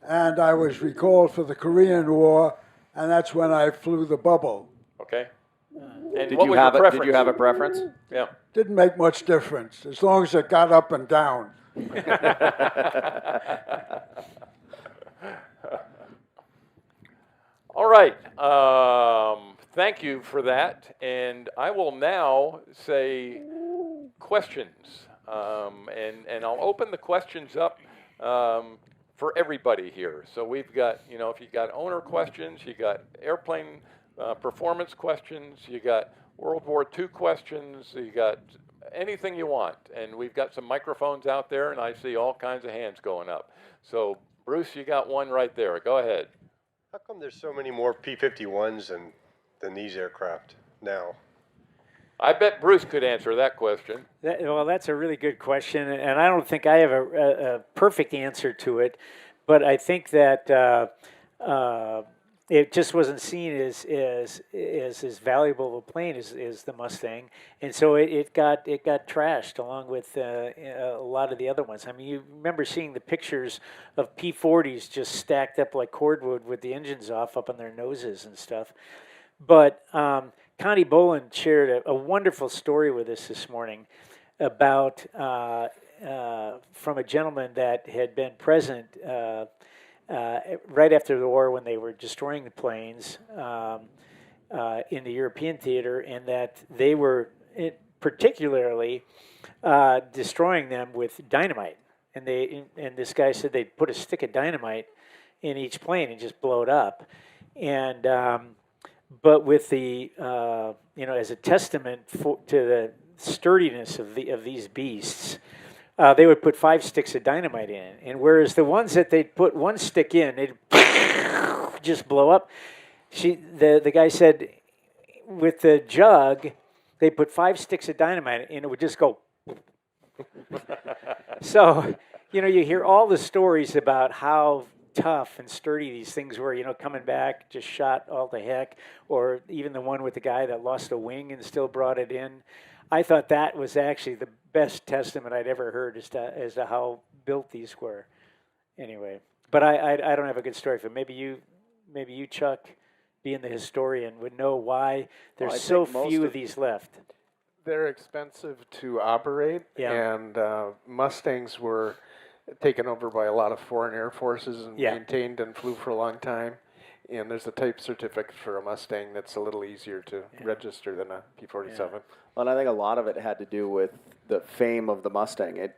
and I was recalled for the Korean War, and that's when I flew the bubble. Okay. And Did what you was your have preference? Did you have a preference? Yeah. Didn't make much difference, as long as it got up and down. All right. Thank you for that. And I will now say questions. And I'll open the questions up for everybody here. So we've got, if you got owner questions, you got airplane performance questions, you got World War II questions, you got anything you want. And we've got some microphones out there, and I see all kinds of hands going up. So, Bruce, you got one right there. Go ahead. How come there's so many more P-51s than these aircraft now? I bet Bruce could answer that question. Well, that's a really good question, and I don't think I have a perfect answer to it, but I think that it just wasn't seen as valuable a plane as the Mustang, and so it got trashed along with a lot of the other ones. I mean, you remember seeing the pictures of P-40s just stacked up like cordwood with the engines off up on their noses and stuff, but. Connie Boland shared a wonderful story with us this morning about from a gentleman that had been present right after the war when they were destroying the planes in the European theater, and that they were particularly destroying them with dynamite. And this guy said they'd put a stick of dynamite in each plane and just blow it up, and. But with the, as a testament to the sturdiness of these beasts, they would put 5 sticks of dynamite in. And whereas the ones that they'd put 1 stick in, they'd just blow up. The guy said with the jug, they put 5 sticks of dynamite and it would just go. So, you hear all the stories about how tough and sturdy these things were, coming back, just shot all to heck, or even the one with the guy that lost a wing and still brought it in. I thought that was actually the best testament I'd ever heard as to how built these were. Anyway, but I don't have a good story for it. Maybe you, Chuck, being the historian, would know why there's so few of these left. They're expensive to operate, and Mustangs were taken over by a lot of foreign air forces and maintained and flew for a long time. And there's a type certificate for a Mustang that's a little easier to register than a P-47. Well, and I think a lot of it had to do with the fame of the Mustang.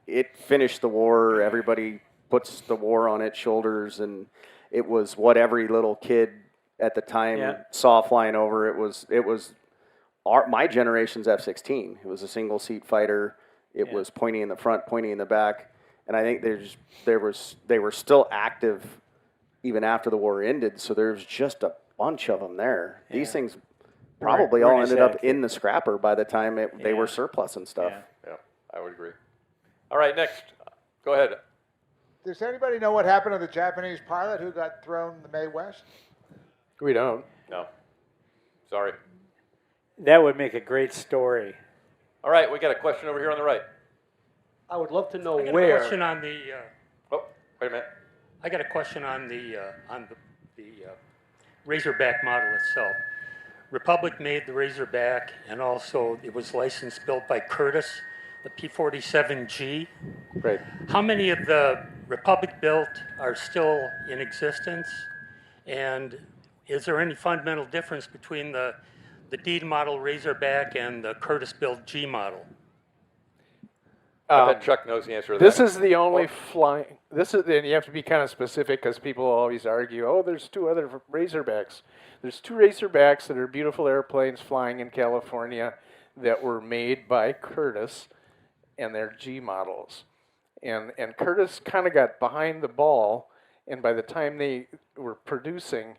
It finished the war. Everybody puts the war on its shoulders, and it was what every little kid at the time saw flying over. It was my generation's F-16. It was a single seat fighter. It was pointing in the front, pointing in the back. And I think they were still active even after the war ended, so there's just a bunch of them there. Yeah. These things probably all ended up in the scrapper by the time they were surplus and stuff. Yeah, I would agree. All right, next. Go ahead. Does anybody know what happened to the Japanese pilot who got thrown in the Mae West? We don't. No. Sorry. That would make a great story. All right, we got a question over here on the right. I would love to know I got where. A question on the. Oh, wait a minute. I got a question on the Razorback model itself. Republic made the Razorback, and also it was licensed built by Curtiss, the P-47G. Right. How many of the Republic built are still in existence? And is there any fundamental difference between the D model Razorback and the Curtiss built G model? I bet Chuck knows the answer to this that. Is the only flying. And you have to be kind of specific because people always argue, oh, there's 2 other Razorbacks. There's 2 Razorbacks that are beautiful airplanes flying in California that were made by Curtiss and they're G models. And Curtiss kind of got behind the ball, and by the time they were producing,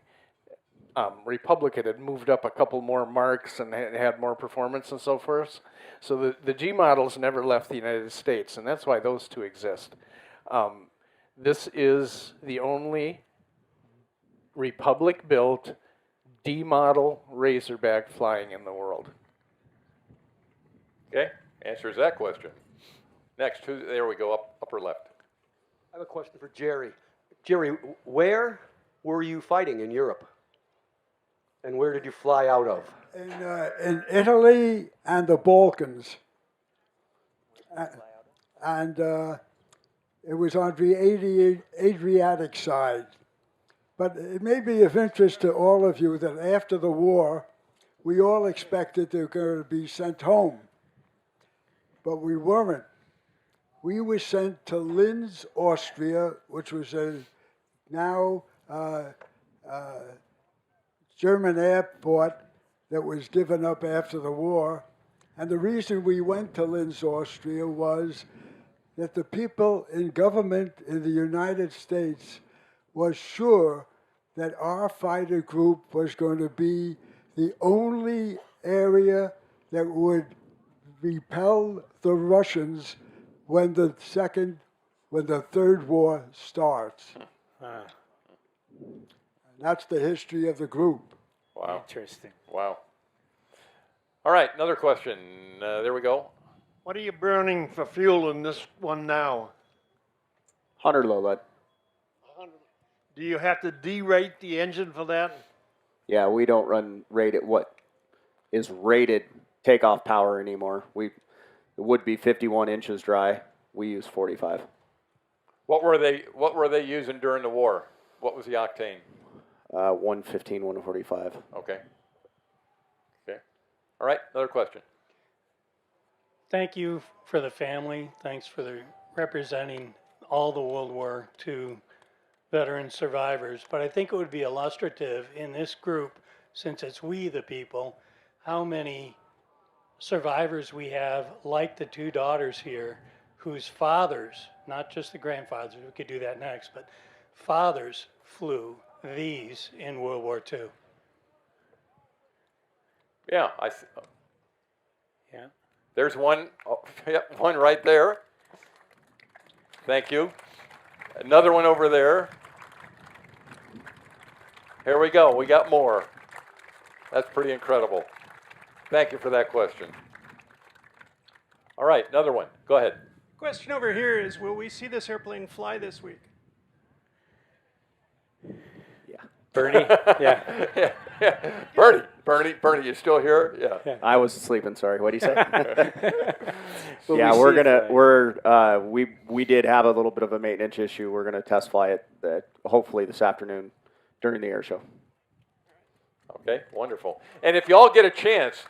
Republic had moved up a couple more marks and had more performance and so forth. So the G models never left the United States, and that's why those two exist. This is the only Republic-built D model Razorback flying in the world. Okay, answers that question. Next, there we go, upper left. I have a question for Jerry. Jerry, where were you fighting in Europe? And where did you fly out of? In Italy and the Balkans. And it was on the Adriatic side. But it may be of interest to all of you that after the war, we all expected they were going to be sent home. But we weren't. We were sent to Linz, Austria, which was a now German airport that was given up after the war. And the reason we went to Linz, Austria was that the people in government in the United States was sure that our fighter group was going to be the only area that would repel the Russians when the third war starts. And that's the history of the group. Wow. Interesting. Wow. All right, another question. There we go. What are you burning for fuel in this one now? 100 low lead. Do you have to derate the engine for that? Yeah, we don't run rated what is rated takeoff power anymore. It would be 51 inches dry. We use 45. What were they using during the war? What was the octane? 115, 145. Okay. Okay. All right, another question. Thank you for the family. Thanks for representing all the World War II veteran survivors. But I think it would be illustrative in this group, since it's we the people, how many survivors we have, like the two daughters here, whose fathers, not just the grandfathers, we could do that next, but fathers flew these in World War II. Yeah, Yeah. There's one. Oh, yep, one right there. Thank you. Another one over there. Here we go. We got more. That's pretty incredible. Thank you for that question. All right, another one. Go ahead. Question over here is, will we see this airplane fly this week? Bernie? Yeah. Yeah. Bernie, you still here? Yeah. I was sleeping. Sorry. What do you say? Will we did have a little bit of a maintenance issue. We're gonna test fly it hopefully this afternoon during the air show. Okay, wonderful. And if you all get a chance,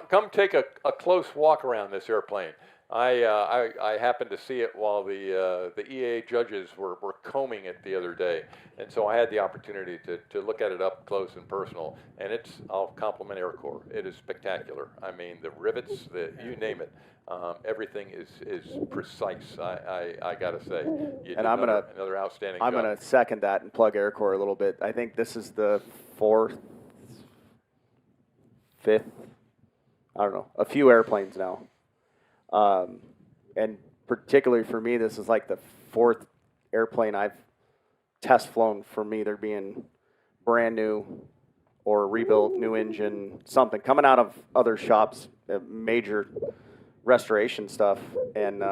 come take a close walk around this airplane. I happened to see it while the EAA judges were combing it the other day, and so I had the opportunity to look at it up close and personal. And I'll compliment Air Corps. It is spectacular. I mean, the rivets, you name it, everything is precise. I gotta say. You did another outstanding job. I'm gonna second that and plug Air Corps a little bit. I think this is the fifth, I don't know, a few airplanes now. And particularly for me, this is like the fourth airplane I've test flown from either being brand new or rebuilt, new engine, something coming out of other shops, major restoration stuff, and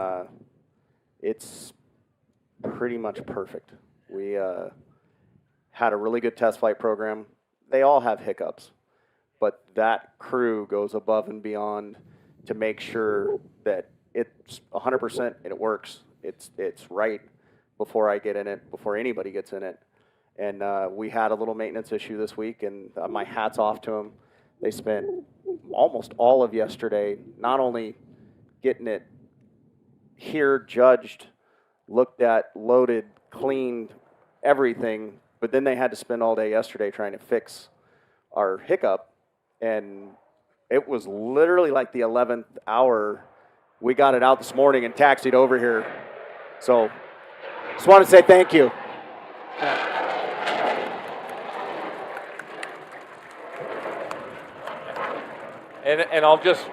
it's pretty much perfect. We had a really good test flight program. They all have hiccups, but that crew goes above and beyond to make sure that it's 100% and it works. It's right before I get in it, before anybody gets in it. And we had a little maintenance issue this week, and my hat's off to them. They spent almost all of yesterday not only getting it here judged, looked at, loaded, cleaned, everything, but then they had to spend all day yesterday trying to fix our hiccup. And it was literally like the 11th hour we got it out this morning and taxied over here. So just want to say thank you. And I'll just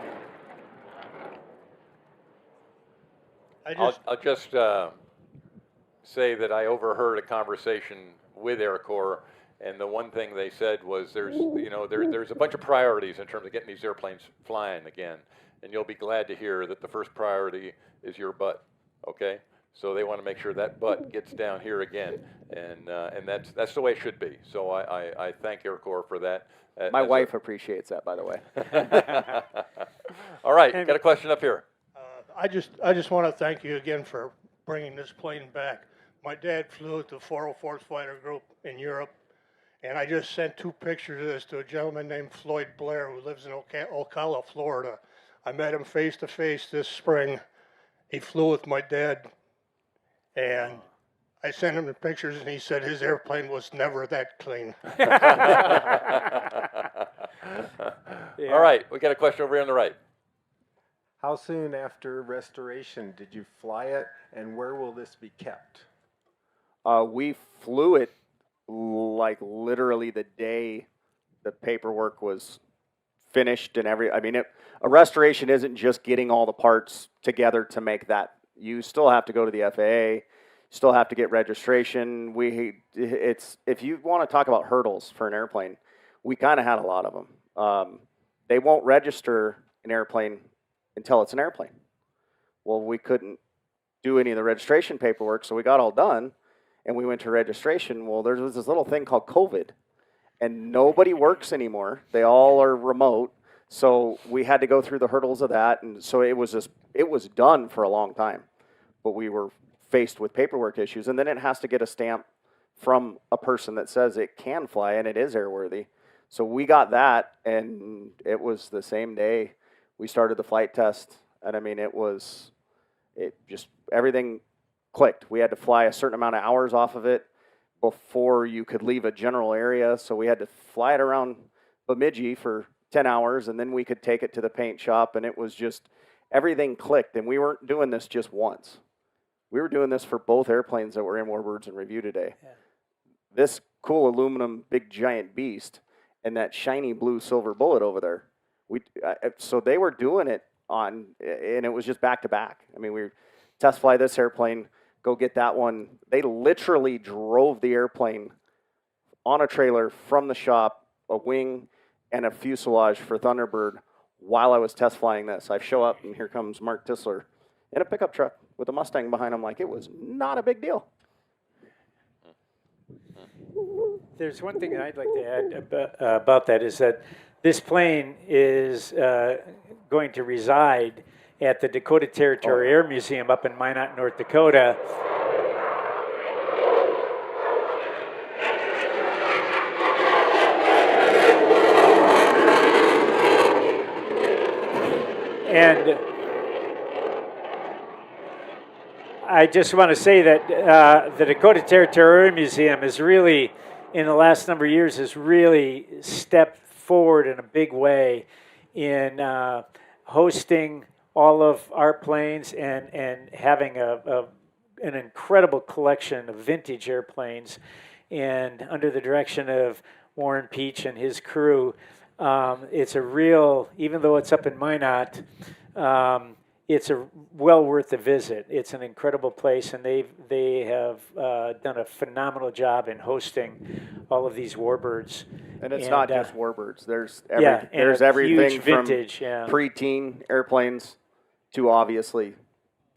say that I overheard a conversation with Air Corps, and the one thing they said was there's a bunch of priorities in terms of getting these airplanes flying again, and you'll be glad to hear that the first priority is your butt. Okay, so they want to make sure that butt gets down here again, and that's the way it should be. So I thank Air Corps for that. My wife appreciates that, by the way. All right, got a question up here. I just want to thank you again for bringing this plane back. My dad flew with the 404th Fighter Group in Europe, and I just sent 2 pictures of this to a gentleman named Floyd Blair who lives in Ocala, Florida. I met him face to face this spring. He flew with my dad, and I sent him the pictures, and he said his airplane was never that clean. Yeah. All right, we got a question over here on the right. How soon after restoration did you fly it, and where will this be kept? We flew it like literally the day the paperwork was finished and a restoration isn't just getting all the parts together to make that. You still have to go to the FAA, still have to get registration. If you want to talk about hurdles for an airplane, we kind of had a lot of them. They won't register an airplane until it's an airplane. Well, we couldn't do any of the registration paperwork, so we got all done, and we went to registration. Well, there was this little thing called COVID, and nobody works anymore. They all are remote, so we had to go through the hurdles of that, and so it was done for a long time, but we were faced with paperwork issues, and then it has to get a stamp from a person that says it can fly and it is airworthy. So we got that, and it was the same day we started the flight test, and everything clicked. We had to fly a certain amount of hours off of it before you could leave a general area, so we had to fly it around Bemidji for 10 hours, and then we could take it to the paint shop, and it was just, everything clicked, and we weren't doing this just once. We were doing this for both airplanes that were in Warbirds in review today. Yeah. This cool aluminum big giant beast and that shiny blue silver bullet over there. So they were doing it and it was just back to back. We test fly this airplane, go get that one. They literally drove the airplane on a trailer from the shop, a wing and a fuselage for Thunderbird while I was test flying this. I show up and here comes Mark Tisler in a pickup truck with a Mustang behind him, like it was not a big deal. There's one thing I'd like to add about that is that this plane is going to reside at the Dakota Territory Air Museum up in Minot, North Dakota. And I just want to say that the Dakota Territory Air Museum is really, in the last number of years, has really stepped forward in a big way in hosting all of our planes and having an incredible collection of vintage airplanes. And under the direction of Warren Pietsch and his crew, it's a real, even though it's up in Minot, it's well worth the visit. It's an incredible place, and they have done a phenomenal job in hosting all of these warbirds. And it's not just warbirds. There's there's everything vintage, from preteen airplanes to obviously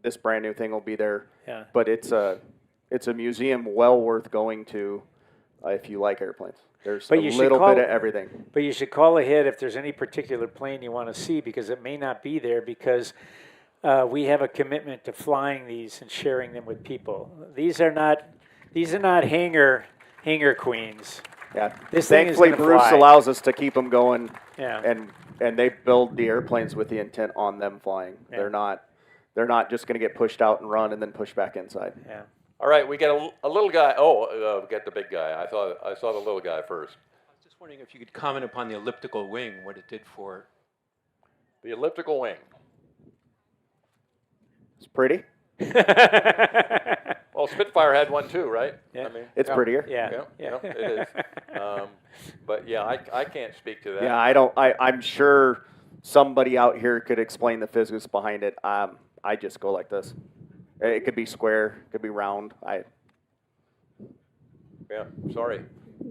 this brand new thing will be there. Yeah. But it's a museum well worth going to if you like airplanes. There's a little bit of everything. But you should call ahead if there's any particular plane you want to see, because it may not be there, because we have a commitment to flying these and sharing them with people. These are not hangar queens. Yeah. This thing is Thankfully, gonna Bruce fly. allows us to keep them going. Yeah. And they build the airplanes with the intent on them flying. Yeah. They're not just going to get pushed out and run and then pushed back inside. Yeah. All right, we got a little guy. We got the big guy. I saw the little guy first. I was just wondering if you could comment upon the elliptical wing, what it did for. The elliptical wing. It's pretty. Well, Spitfire had one too, right? Yeah. I mean, It's prettier. Yeah. It is. But yeah, I can't speak to that. Yeah, I'm sure somebody out here could explain the physics behind it. I just go like this. It could be square, it could be round. Yeah, sorry.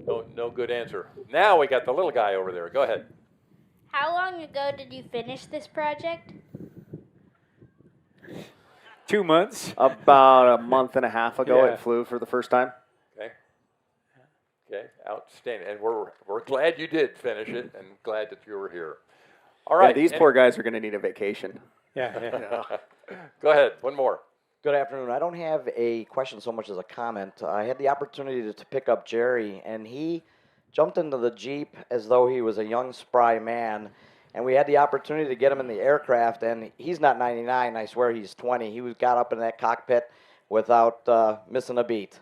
No good answer. Now we got the little guy over there. Go ahead. How long ago did you finish this project? 2 months. About a month and a half ago, Yeah. it flew for the first time. Okay, outstanding. And we're glad you did finish it, and glad that you were here. All right. Yeah, these poor guys are going to need a vacation. Yeah. Go ahead. One more. Good afternoon. I don't have a question so much as a comment. I had the opportunity to pick up Jerry, and he jumped into the Jeep as though he was a young, spry man, and we had the opportunity to get him in the aircraft, and he's not 99. I swear he's 20. He got up in that cockpit without missing a beat.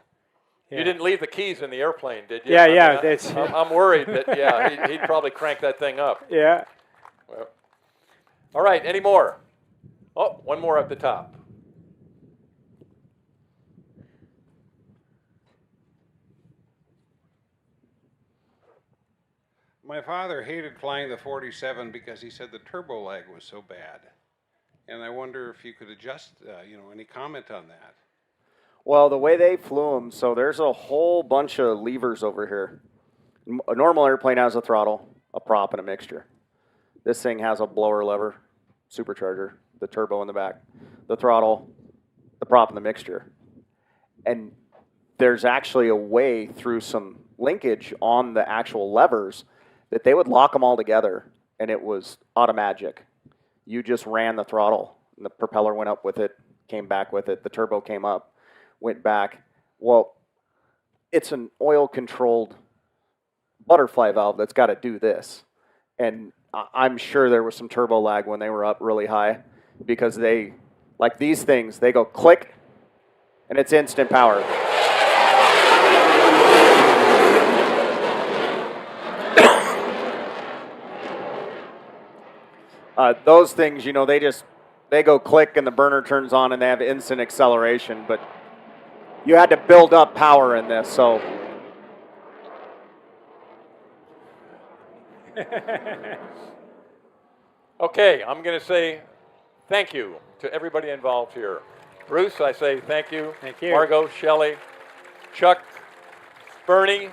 You didn't leave the keys in the airplane, did you? Yeah, I'm worried that, he'd probably crank that thing up. Yeah. Well, all right, any more? Oh, one more up the top. My father hated flying the 47 because he said the turbo lag was so bad. And I wonder if you could adjust, any comment on that? Well, the way they flew them, so there's a whole bunch of levers over here. A normal airplane has a throttle, a prop, and a mixture. This thing has a blower lever, supercharger, the turbo in the back, the throttle, the prop, and the mixture. And there's actually a way through some linkage on the actual levers that they would lock them all together, and it was automagic. You just ran the throttle, and the propeller went up with it, came back with it, the turbo came up, went back. Well, it's an oil-controlled butterfly valve that's got to do this. And I'm sure there was some turbo lag when they were up really high, because they, like these things, they go click, and it's instant power. Those things, they go click and the burner turns on and they have instant acceleration, but you had to build up power in this, so. Okay, I'm going to say thank you to everybody involved here. Bruce, I say thank you. Thank you. Margot, Shelley, Chuck, Bernie,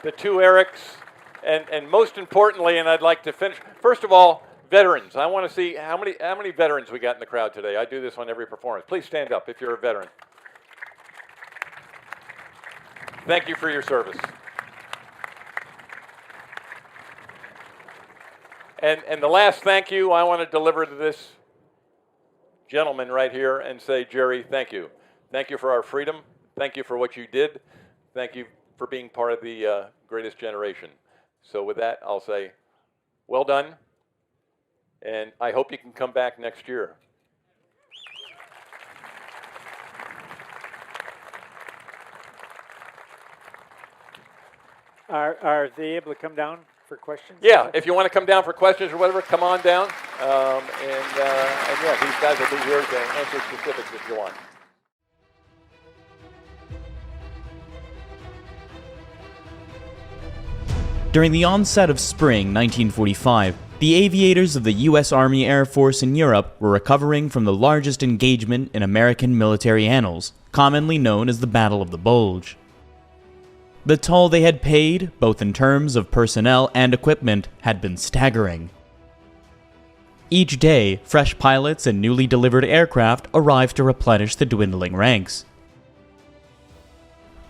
the two Erics, and most importantly, and I'd like to finish, first of all, veterans. I want to see how many veterans we got in the crowd today. I do this on every performance. Please stand up if you're a veteran. Thank you for your service. And the last thank you I want to deliver to this gentleman right here and say, Jerry, thank you. Thank you for our freedom. Thank you for what you did. Thank you for being part of the greatest generation. So with that, I'll say, well done. And I hope you can come back next year. Are they able to come down for questions? Yeah, if you want to come down for questions or whatever, come on down. And yeah, these guys will be here to answer specifics if you want. During the onset of spring 1945, the aviators of the U.S. Army Air Force in Europe were recovering from the largest engagement in American military annals, commonly known as the Battle of the Bulge. The toll they had paid, both in terms of personnel and equipment, had been staggering. Each day, fresh pilots and newly delivered aircraft arrived to replenish the dwindling ranks.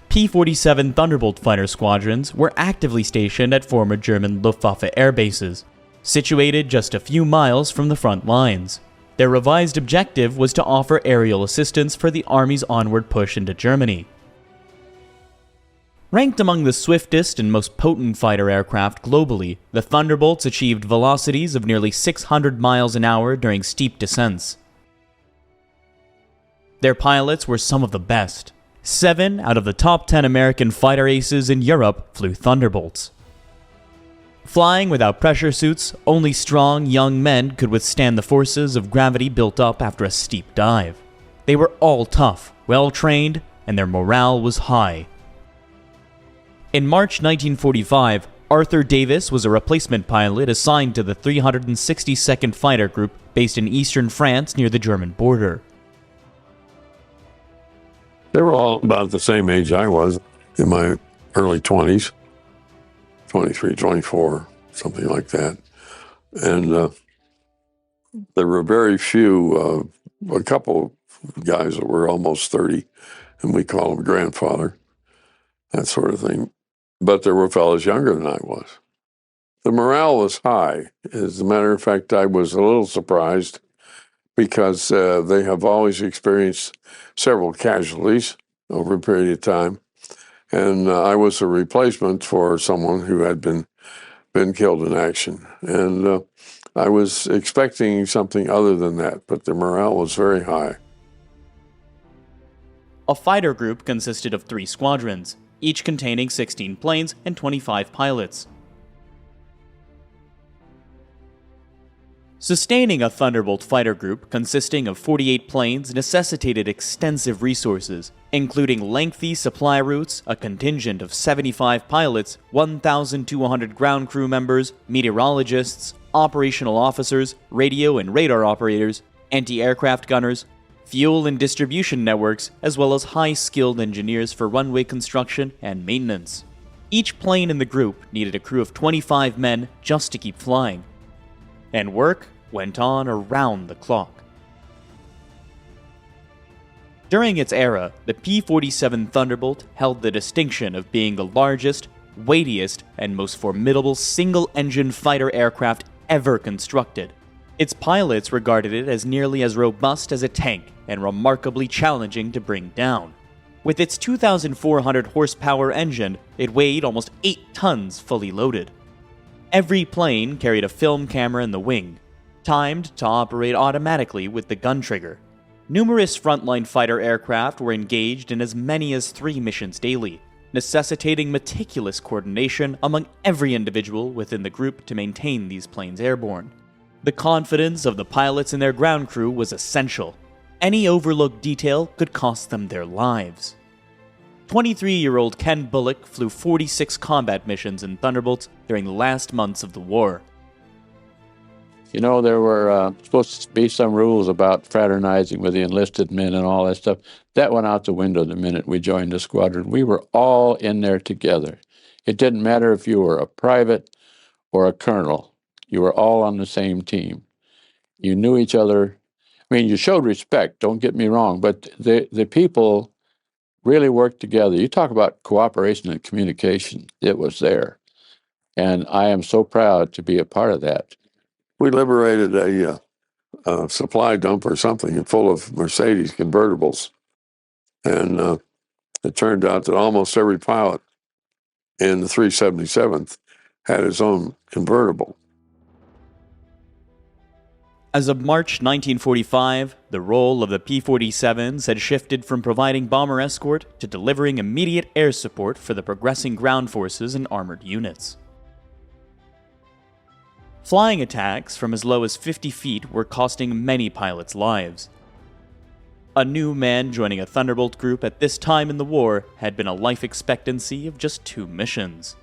P-47 Thunderbolt fighter squadrons were actively stationed at former German Luftwaffe air bases, situated just a few miles from the front lines. Their revised objective was to offer aerial assistance for the Army's onward push into Germany. Ranked among the swiftest and most potent fighter aircraft globally, the Thunderbolts achieved velocities of nearly 600 miles an hour during steep descents. Their pilots were some of the best. 7 out of the top 10 American fighter aces in Europe flew Thunderbolts. Flying without pressure suits, only strong young men could withstand the forces of gravity built up after a steep dive. They were all tough, well-trained, and their morale was high. In March 1945, Arthur Davis was a replacement pilot assigned to the 362nd Fighter Group based in eastern France near the German border. They were all about the same age I was, in my early 20s, 23, 24, something like that. And there were very few, a couple guys that were almost 30, and we call them grandfather, that sort of thing. But there were fellows younger than I was. The morale was high. As a matter of fact, I was a little surprised because they have always experienced several casualties over a period of time. And I was a replacement for someone who had been killed in action. And I was expecting something other than that, but the morale was very high. A fighter group consisted of 3 squadrons, each containing 16 planes and 25 pilots. Sustaining a Thunderbolt fighter group consisting of 48 planes necessitated extensive resources, including lengthy supply routes, a contingent of 75 pilots, 1,200 ground crew members, meteorologists, operational officers, radio and radar operators, anti-aircraft gunners, fuel and distribution networks, as well as high-skilled engineers for runway construction and maintenance. Each plane in the group needed a crew of 25 men just to keep flying. And work went on around the clock. During its era, the P-47 Thunderbolt held the distinction of being the largest, weightiest, and most formidable single-engine fighter aircraft ever constructed. Its pilots regarded it as nearly as robust as a tank and remarkably challenging to bring down. With its 2,400 horsepower engine, it weighed almost 8 tons fully loaded. Every plane carried a film camera in the wing, timed to operate automatically with the gun trigger. Numerous frontline fighter aircraft were engaged in as many as 3 missions daily, necessitating meticulous coordination among every individual within the group to maintain these planes airborne. The confidence of the pilots and their ground crew was essential. Any overlooked detail could cost them their lives. 23-year-old Ken Bullock flew 46 combat missions in Thunderbolts during the last months of the war. You know, there were supposed to be some rules about fraternizing with the enlisted men and all that stuff. That went out the window the minute we joined the squadron. We were all in there together. It didn't matter if you were a private or a colonel. You were all on the same team. You knew each other. I mean, you showed respect, don't get me wrong, but the people really worked together. You talk about cooperation and communication. It was there. And I am so proud to be a part of that. We liberated a supply dump or something full of Mercedes convertibles. And it turned out that almost every pilot in the 377th had his own convertible. As of March 1945, the role of the P-47s had shifted from providing bomber escort to delivering immediate air support for the progressing ground forces and armored units. Flying attacks from as low as 50 feet were costing many pilots lives. A new man joining a Thunderbolt group at this time in the war had been a life expectancy of just 2 missions.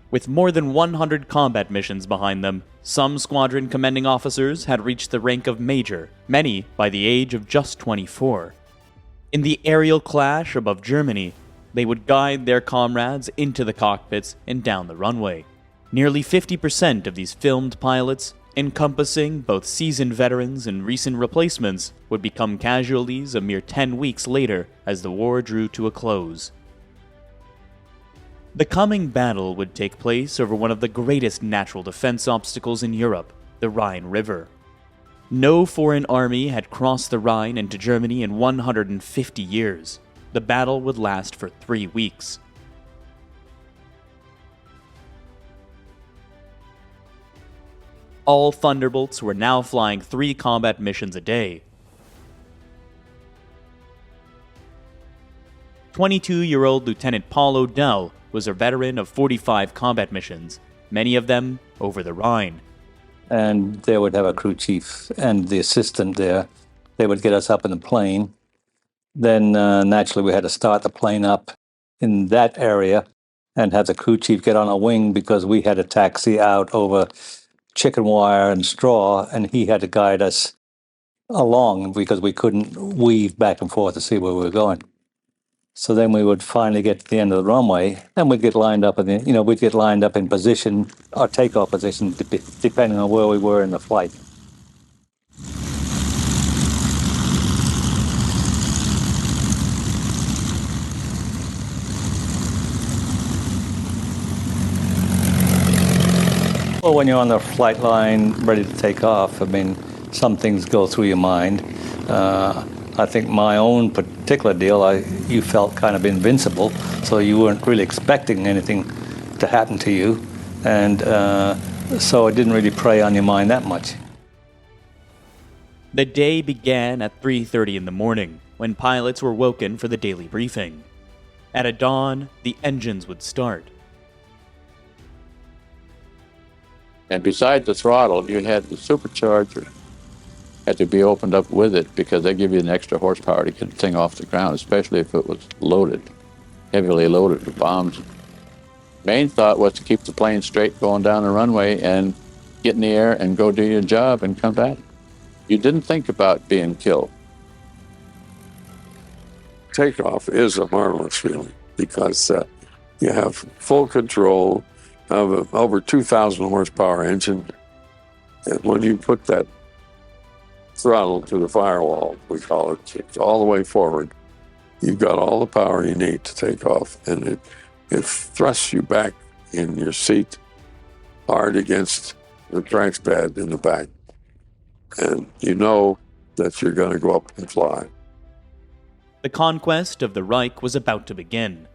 With more than 100 combat missions behind them, some squadron commanding officers had reached the rank of major, many by the age of just 24. In the aerial clash above Germany, they would guide their comrades into the cockpits and down the runway. Nearly 50% of these filmed pilots, encompassing both seasoned veterans and recent replacements, would become casualties a mere 10 weeks later as the war drew to a close. The coming battle would take place over one of the greatest natural defense obstacles in Europe, the Rhine River. No foreign army had crossed the Rhine into Germany in 150 years. The battle would last for 3 weeks. All Thunderbolts were now flying 3 combat missions a day. 22-year-old Lieutenant Paul Odell was a veteran of 45 combat missions, many of them over the Rhine. And they would have a crew chief and the assistant there. They would get us up in the plane. Then naturally we had to start the plane up in that area and have the crew chief get on a wing because we had to taxi out over chicken wire and straw, and he had to guide us along because we couldn't weave back and forth to see where we were going. So then we would finally get to the end of the runway, and we'd get lined up in position, our takeoff position, depending on where we were in the flight. Well, when you're on the flight line, ready to take off, I mean, some things go through your mind. I think my own particular deal, you felt kind of invincible, so you weren't really expecting anything to happen to you, and so it didn't really prey on your mind that much. The day began at 3:30 in the morning, when pilots were woken for the daily briefing. At a dawn, the engines would start. And besides the throttle, you had the supercharger had to be opened up with it because they give you an extra horsepower to get the thing off the ground, especially if it was loaded, heavily loaded with bombs. Main thought was to keep the plane straight going down the runway and get in the air and go do your job and come back. You didn't think about being killed. Takeoff is a marvelous feeling because you have full control of an over 2,000 horsepower engine. And when you put that throttle to the firewall, we call it, it's all the way forward, you've got all the power you need to take off. And it thrusts you back in your seat hard against the track pad in the back. And you know that you're going to go up and fly. The conquest of the Reich was about to begin.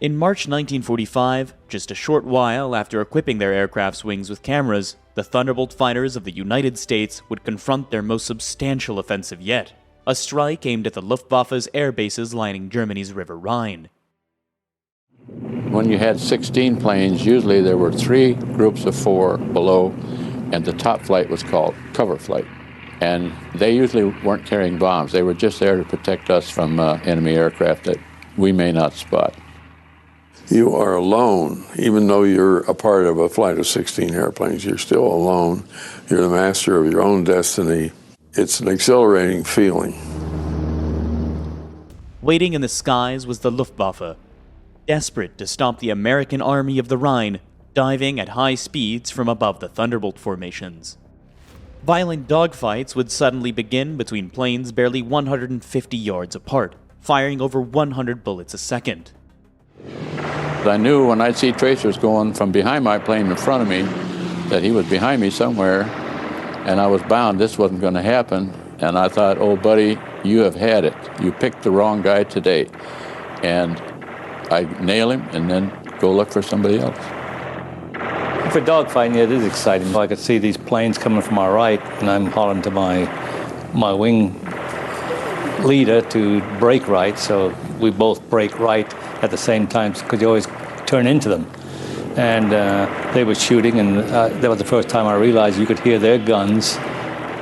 In March 1945, just a short while after equipping their aircraft's wings with cameras, the Thunderbolt fighters of the United States would confront their most substantial offensive yet, a strike aimed at the Luftwaffe's air bases lining Germany's River Rhine. When you had 16 planes, usually there were 3 groups of 4 below, and the top flight was called cover flight. And they usually weren't carrying bombs. They were just there to protect us from enemy aircraft that we may not spot. You are alone, even though you're a part of a flight of 16 airplanes, you're still alone. You're the master of your own destiny. It's an exhilarating feeling. Waiting in the skies was the Luftwaffe, desperate to stop the American Army of the Rhine, diving at high speeds from above the Thunderbolt formations. Violent dogfights would suddenly begin between planes barely 150 yards apart, firing over 100 bullets a second. I knew when I'd see tracers going from behind my plane in front of me that he was behind me somewhere, and I was bound this wasn't going to happen. And I thought, oh, buddy, you have had it. You picked the wrong guy today. And I nail him and then go look for somebody else. For dogfighting, it is exciting. I could see these planes coming from our right, and I'm hollering to my wing leader to brake right, so we both brake right at the same time because you always turn into them. And they were shooting, and that was the first time I realized you could hear their guns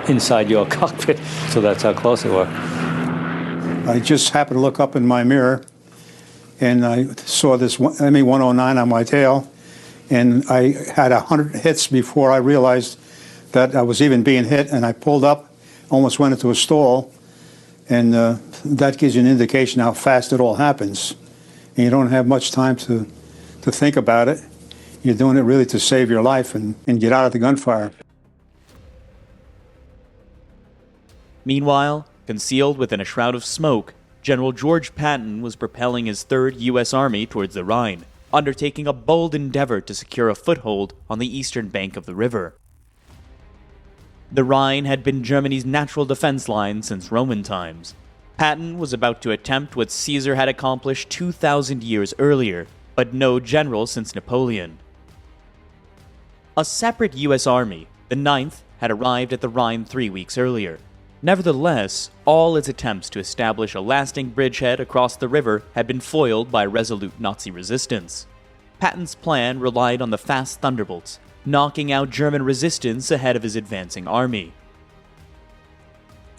inside your cockpit, so that's how close they were. I just happened to look up in my mirror, and I saw this ME-109 on my tail, and I had 100 hits before I realized that I was even being hit, and I pulled up, almost went into a stall, and that gives you an indication how fast it all happens. And you don't have much time to think about it. You're doing it really to save your life and get out of the gunfire. Meanwhile, concealed within a shroud of smoke, General George Patton was propelling his 3rd U.S. Army towards the Rhine, undertaking a bold endeavor to secure a foothold on the eastern bank of the river. The Rhine had been Germany's natural defense line since Roman times. Patton was about to attempt what Caesar had accomplished 2,000 years earlier, but no general since Napoleon. A separate U.S. Army, the 9th, had arrived at the Rhine 3 weeks earlier. Nevertheless, all its attempts to establish a lasting bridgehead across the river had been foiled by resolute Nazi resistance. Patton's plan relied on the fast Thunderbolts, knocking out German resistance ahead of his advancing army.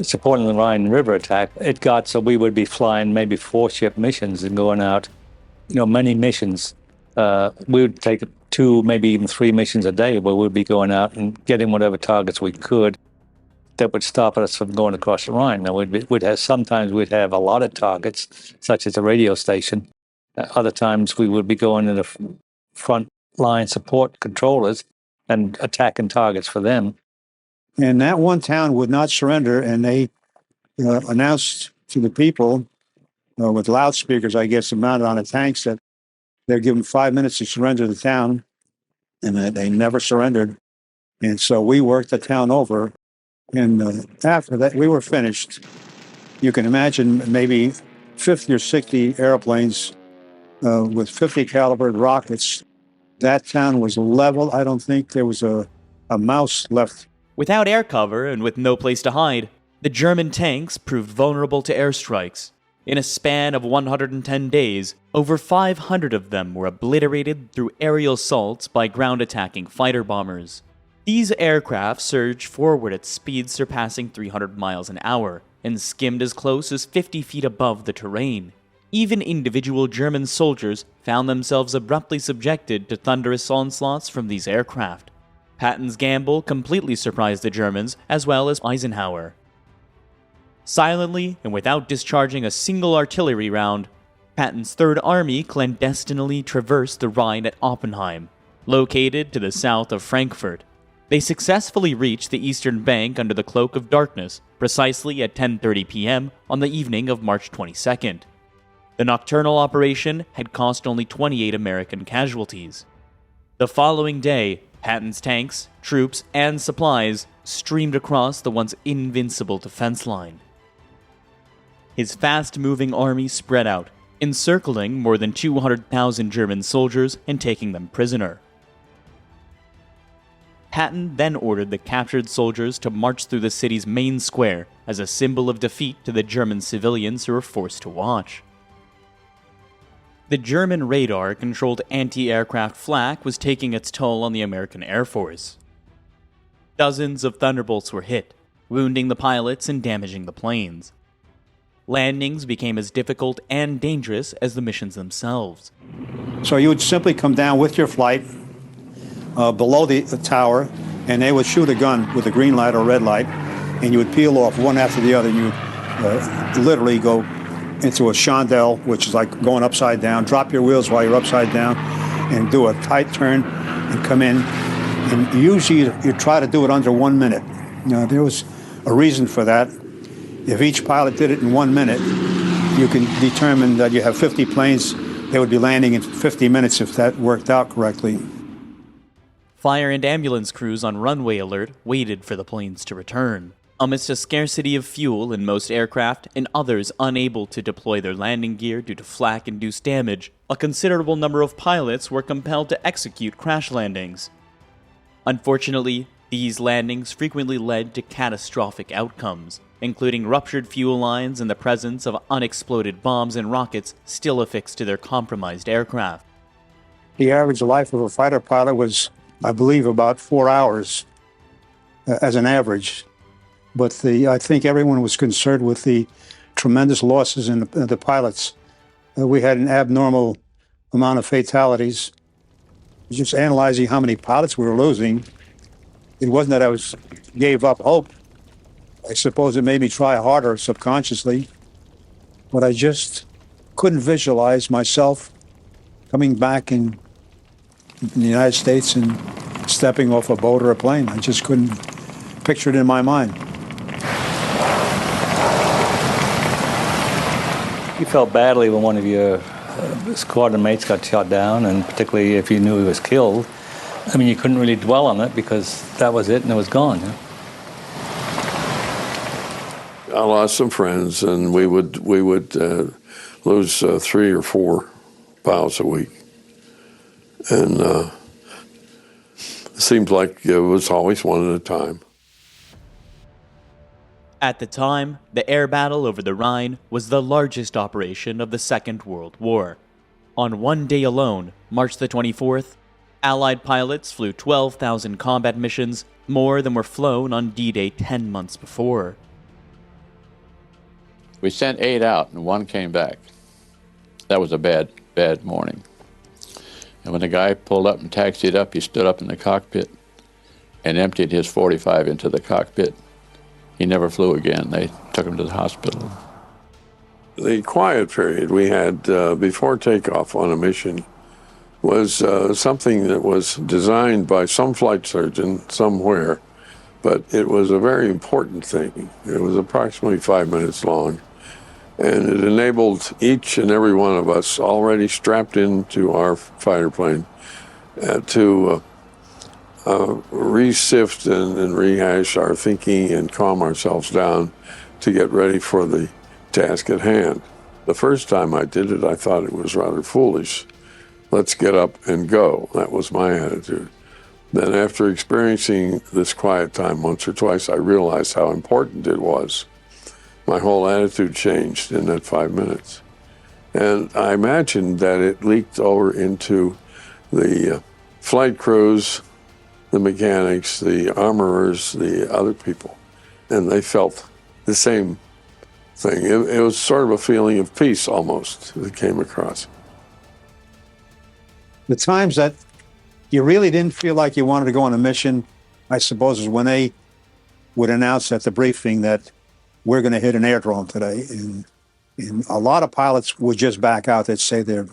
Supporting the Rhine River attack, it got so we would be flying maybe 4-ship missions and going out, many missions. We would take 2, maybe even 3 missions a day where we'd be going out and getting whatever targets we could that would stop us from going across the Rhine. Now, sometimes we'd have a lot of targets, such as a radio station. Other times we would be going to the front line support controllers and attacking targets for them. And that one town would not surrender, and they announced to the people with loudspeakers, I guess, mounted on the tanks, that they're given 5 minutes to surrender the town, and they never surrendered. And so we worked the town over, and after that, we were finished. You can imagine maybe 50 or 60 airplanes with 50 caliber rockets. That town was level. I don't think there was a mouse left. Without air cover and with no place to hide, the German tanks proved vulnerable to airstrikes. In a span of 110 days, over 500 of them were obliterated through aerial assaults by ground-attacking fighter bombers. These aircraft surged forward at speeds surpassing 300 miles an hour and skimmed as close as 50 feet above the terrain. Even individual German soldiers found themselves abruptly subjected to thunderous onslaughts from these aircraft. Patton's gamble completely surprised the Germans as well as Eisenhower. Silently and without discharging a single artillery round, Patton's Third Army clandestinely traversed the Rhine at Oppenheim, located to the south of Frankfurt. They successfully reached the eastern bank under the cloak of darkness, precisely at 10:30 p.m. on the evening of March 22nd. The nocturnal operation had cost only 28 American casualties. The following day, Patton's tanks, troops, and supplies streamed across the once invincible defense line. His fast-moving army spread out, encircling more than 200,000 German soldiers and taking them prisoner. Patton then ordered the captured soldiers to march through the city's main square as a symbol of defeat to the German civilians who were forced to watch. The German radar-controlled anti-aircraft flak was taking its toll on the American Air Force. Dozens of Thunderbolts were hit, wounding the pilots and damaging the planes. Landings became as difficult and dangerous as the missions themselves. So you would simply come down with your flight below the tower, and they would shoot a gun with a green light or red light, and you would peel off one after the other, and you would literally go into a chandelle, which is like going upside down, drop your wheels while you're upside down, and do a tight turn and come in. And usually you try to do it under 1 minute. Now, there was a reason for that. If each pilot did it in 1 minute, you can determine that you have 50 planes. They would be landing in 50 minutes if that worked out correctly. Fire and ambulance crews on runway alert waited for the planes to return. Amidst a scarcity of fuel in most aircraft and others unable to deploy their landing gear due to flak-induced damage, a considerable number of pilots were compelled to execute crash landings. Unfortunately, these landings frequently led to catastrophic outcomes, including ruptured fuel lines and the presence of unexploded bombs and rockets still affixed to their compromised aircraft. The average life of a fighter pilot was, I believe, about 4 hours as an average. But I think everyone was concerned with the tremendous losses in the pilots. We had an abnormal amount of fatalities. Just analyzing how many pilots we were losing, it wasn't that I gave up hope. I suppose it made me try harder subconsciously, but I just couldn't visualize myself coming back in the United States and stepping off a boat or a plane. I just couldn't picture it in my mind. You felt badly when one of your squadron mates got shot down, and particularly if you knew he was killed. I mean, you couldn't really dwell on it because that was it and it was gone. You know? I lost some friends, and we would lose 3 or 4 pilots a week, and it seemed like it was always one at a time. At the time, the air battle over the Rhine was the largest operation of the Second World War. On one day alone, March the 24th, Allied pilots flew 12,000 combat missions, more than were flown on D-Day 10 months before. We sent 8 out and 1 came back. That was a bad morning. And when the guy pulled up and taxied up, he stood up in the cockpit and emptied his 45 into the cockpit. He never flew again. They took him to the hospital. The quiet period we had before takeoff on a mission was something that was designed by some flight surgeon somewhere, but it was a very important thing. It was approximately 5 minutes long, and it enabled each and every one of us already strapped into our fighter plane to re-sift and rehash our thinking and calm ourselves down to get ready for the task at hand. The first time I did it, I thought it was rather foolish. Let's get up and go. That was my attitude. Then after experiencing this quiet time once or twice, I realized how important it was. My whole attitude changed in that 5 minutes. And I imagined that it leaked over into the flight crews, the mechanics, the armorers, the other people. And they felt the same thing. It was sort of a feeling of peace almost that came across. The times that you really didn't feel like you wanted to go on a mission, I suppose, is when they would announce at the briefing that we're going to hit an airdrome today. And a lot of pilots would just back out. They'd say they're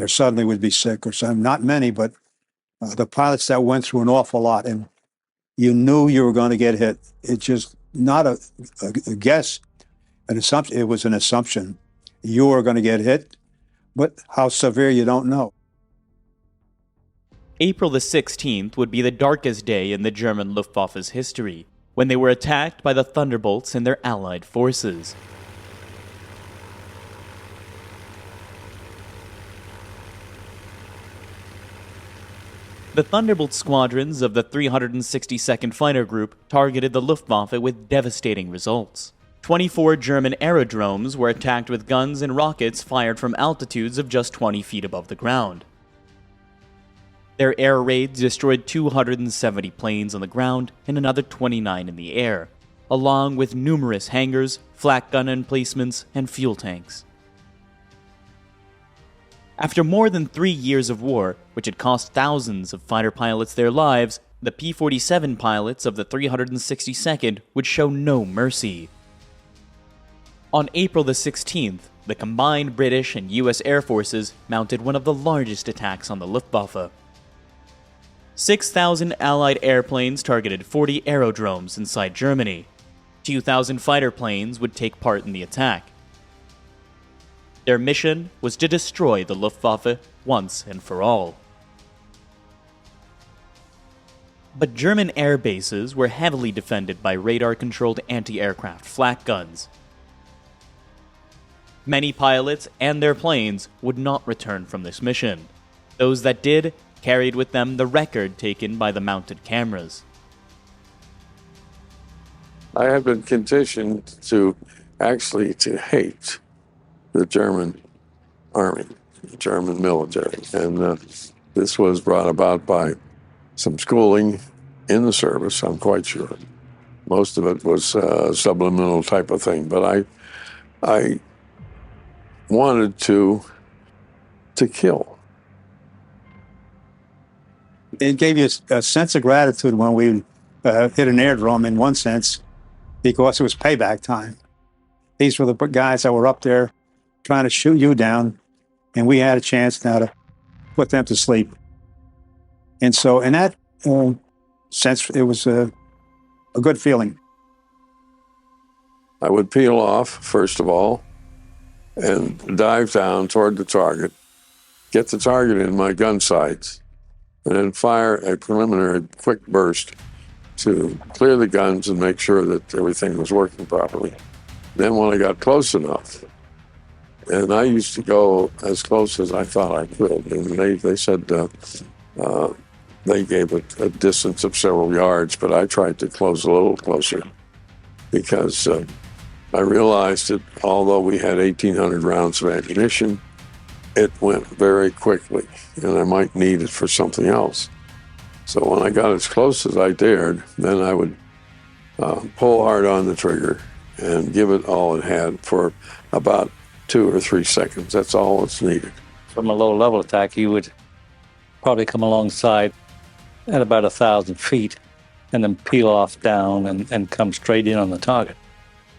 suddenly would be sick or something. Not many, but the pilots that went through an awful lot, and you knew you were going to get hit. It's just not a guess, an assumption. It was an assumption. You were going to get hit, but how severe, you don't know. April the 16th would be the darkest day in the German Luftwaffe's history, when they were attacked by the Thunderbolts and their allied forces. The Thunderbolt squadrons of the 362nd Fighter Group targeted the Luftwaffe with devastating results. 24 German aerodromes were attacked with guns and rockets fired from altitudes of just 20 feet above the ground. Their air raids destroyed 270 planes on the ground and another 29 in the air, along with numerous hangars, flak gun emplacements, and fuel tanks. After more than 3 years of war, which had cost thousands of fighter pilots their lives, the P-47 pilots of the 362nd would show no mercy. On April the 16th, the combined British and US Air Forces mounted one of the largest attacks on the Luftwaffe. 6,000 Allied airplanes targeted 40 aerodromes inside Germany. 2,000 fighter planes would take part in the attack. Their mission was to destroy the Luftwaffe once and for all. But German air bases were heavily defended by radar-controlled anti-aircraft flak guns. Many pilots and their planes would not return from this mission. Those that did carried with them the record taken by the mounted cameras. I had been conditioned to hate the German army, the German military. And this was brought about by some schooling in the service, I'm quite sure. Most of it was subliminal type of thing, but I wanted to kill. It gave you a sense of gratitude when we hit an airdrome, in one sense, because it was payback time. These were the guys that were up there trying to shoot you down, and we had a chance now to put them to sleep. And so in that sense, it was a good feeling. I would peel off, first of all, and dive down toward the target, get the target in my gun sights, and then fire a preliminary quick burst to clear the guns and make sure that everything was working properly. Then when I got close enough, and I used to go as close as I thought I could, and they said they gave it a distance of several yards, but I tried to close a little closer. because I realized that although we had 1,800 rounds of ammunition, it went very quickly, and I might need it for something else. So when I got as close as I dared, then I would pull hard on the trigger and give it all it had for about 2 or 3 seconds. That's all that's needed. From a low-level attack, you would probably come alongside at about 1,000 feet and then peel off down and come straight in on the target.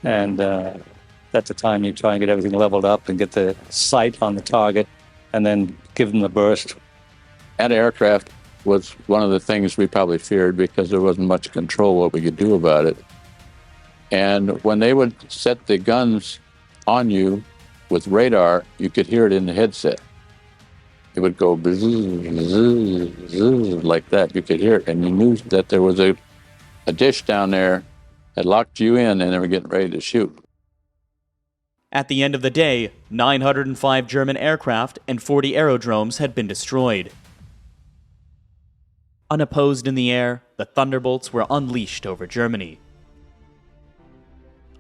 And at the time, you try and get everything leveled up and get the sight on the target and then give them the burst. Anti-aircraft was one of the things we probably feared because there wasn't much control what we could do about it. And when they would set the guns on you with radar, you could hear it in the headset. It would go bzz, bzz, bzz, like that. You could hear it, and you knew that there was a dish down there that locked you in and they were getting ready to shoot. At the end of the day, 905 German aircraft and 40 aerodromes had been destroyed. Unopposed in the air, the Thunderbolts were unleashed over Germany.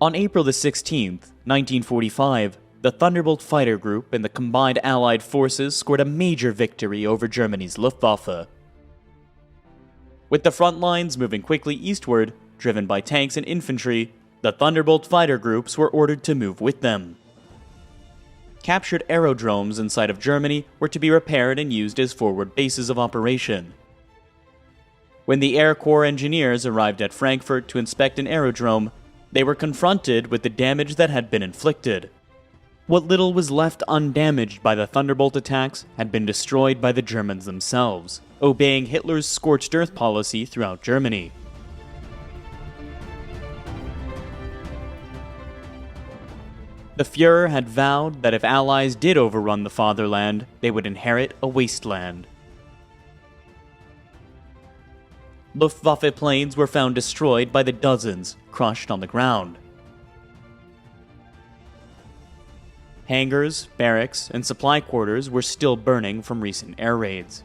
On April the 16th, 1945, the Thunderbolt fighter group and the combined Allied forces scored a major victory over Germany's Luftwaffe. With the front lines moving quickly eastward, driven by tanks and infantry, the Thunderbolt fighter groups were ordered to move with them. Captured aerodromes inside of Germany were to be repaired and used as forward bases of operation. When the Air Corps engineers arrived at Frankfurt to inspect an aerodrome, they were confronted with the damage that had been inflicted. What little was left undamaged by the Thunderbolt attacks had been destroyed by the Germans themselves, obeying Hitler's scorched earth policy throughout Germany. The Fuhrer had vowed that if Allies did overrun the fatherland, they would inherit a wasteland. Luftwaffe planes were found destroyed by the dozens, crushed on the ground. Hangars, barracks, and supply quarters were still burning from recent air raids.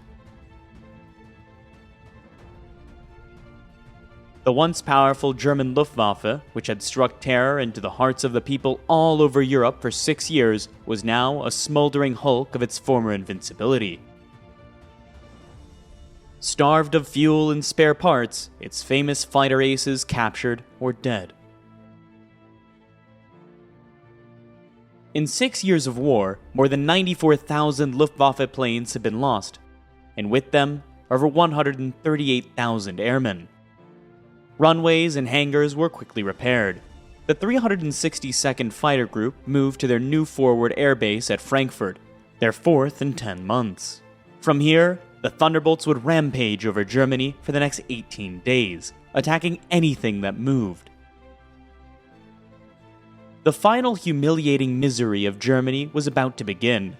The once powerful German Luftwaffe, which had struck terror into the hearts of the people all over Europe for 6 years, was now a smoldering hulk of its former invincibility. Starved of fuel and spare parts, its famous fighter aces captured or dead. In 6 years of war, more than 94,000 Luftwaffe planes had been lost, and with them, over 138,000 airmen. Runways and hangars were quickly repaired. The 362nd Fighter Group moved to their new forward air base at Frankfurt, their 4th in 10 months. From here, the Thunderbolts would rampage over Germany for the next 18 days, attacking anything that moved. The final humiliating misery of Germany was about to begin.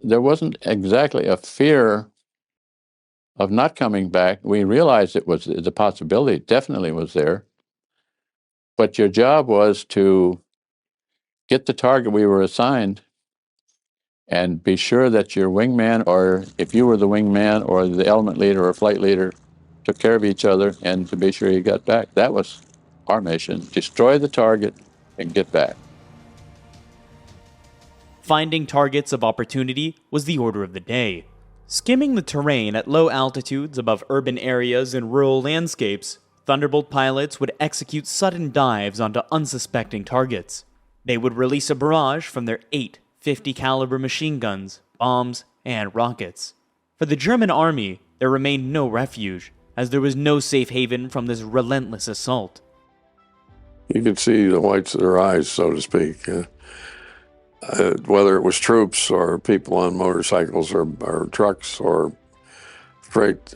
There wasn't exactly a fear of not coming back. We realized it was the possibility, definitely was there. But your job was to get the target we were assigned and be sure that your wingman, or if you were the wingman or the element leader or flight leader, took care of each other and to be sure you got back. That was our mission. Destroy the target and get back. Finding targets of opportunity was the order of the day. Skimming the terrain at low altitudes above urban areas and rural landscapes, Thunderbolt pilots would execute sudden dives onto unsuspecting targets. They would release a barrage from their 8 50 caliber machine guns, bombs, and rockets. For the German army, there remained no refuge, as there was no safe haven from this relentless assault. You could see the whites of their eyes, so to speak. Whether it was troops or people on motorcycles or trucks or freight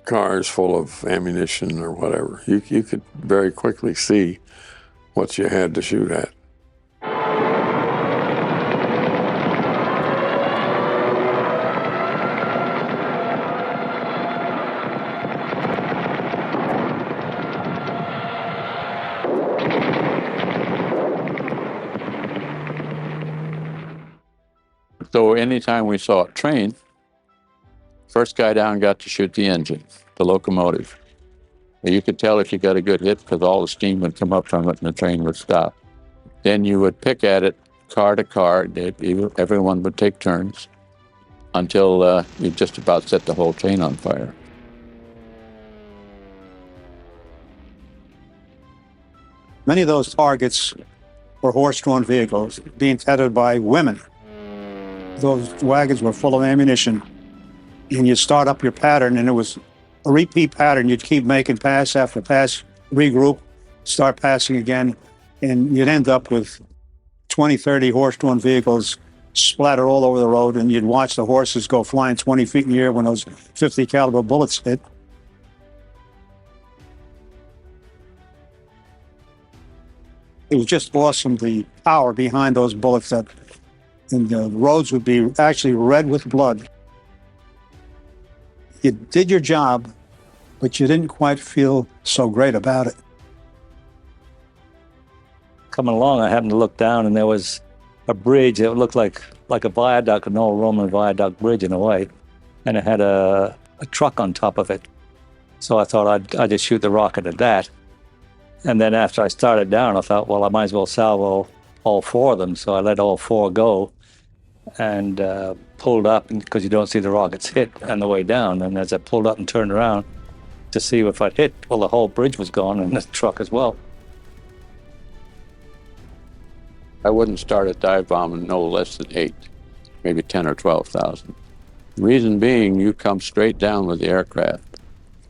cars full of ammunition or whatever. You could very quickly see what you had to shoot at. So anytime we saw a train, first guy down got to shoot the engine, the locomotive. You could tell if you got a good hit because all the steam would come up from it and the train would stop. Then you would pick at it car to car. Everyone would take turns until you just about set the whole train on fire. Many of those targets were horse-drawn vehicles being tethered by women. Those wagons were full of ammunition. And you start up your pattern, and it was a repeat pattern. You'd keep making pass after pass, regroup, start passing again, and you'd end up with 20, 30 horse-drawn vehicles splattered all over the road, and you'd watch the horses go flying 20 feet in the air when those 50 caliber bullets hit. It was just awesome, the power behind those bullets, and the roads would be actually red with blood. You did your job, but you didn't quite feel so great about it. Coming along, I happened to look down, and there was a bridge. It looked like a viaduct, an old Roman viaduct bridge in a way, and it had a truck on top of it. So I thought I'd just shoot the rocket at that. And then after I started down, I thought, well, I might as well salvo all four of them. So I let all four go and pulled up, because you don't see the rockets hit on the way down. And as I pulled up and turned around to see if I'd hit, well, the whole bridge was gone and the truck as well. I wouldn't start a dive bomb no less than 8, maybe 10 or 12,000. The reason being, you come straight down with the aircraft.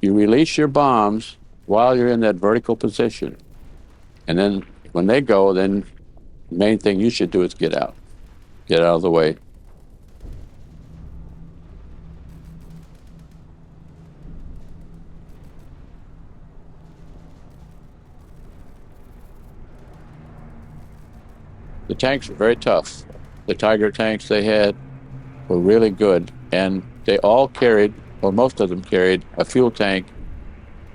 You release your bombs while you're in that vertical position. And then when they go, then the main thing you should do is get out. Get out of the way. The tanks were very tough. The Tiger tanks they had were really good, and they all carried, or most of them carried, a fuel tank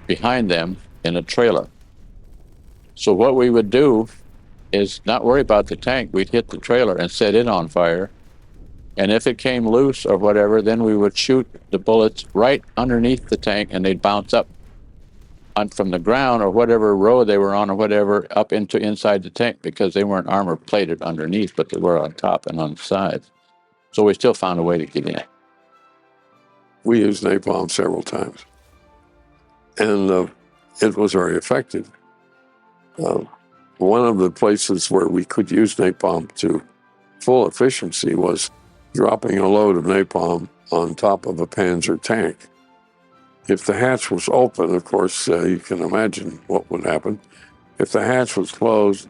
behind them in a trailer. So what we would do is not worry about the tank. We'd hit the trailer and set it on fire. And if it came loose or whatever, then we would shoot the bullets right underneath the tank, and they'd bounce up from the ground or whatever row they were on or whatever up into inside the tank, because they weren't armor plated underneath, but they were on top and on the sides. So we still found a way to get in. We used napalm several times, and it was very effective. One of the places where we could use napalm to full efficiency was dropping a load of napalm on top of a Panzer tank. If the hatch was open, of course, you can imagine what would happen. If the hatch was closed,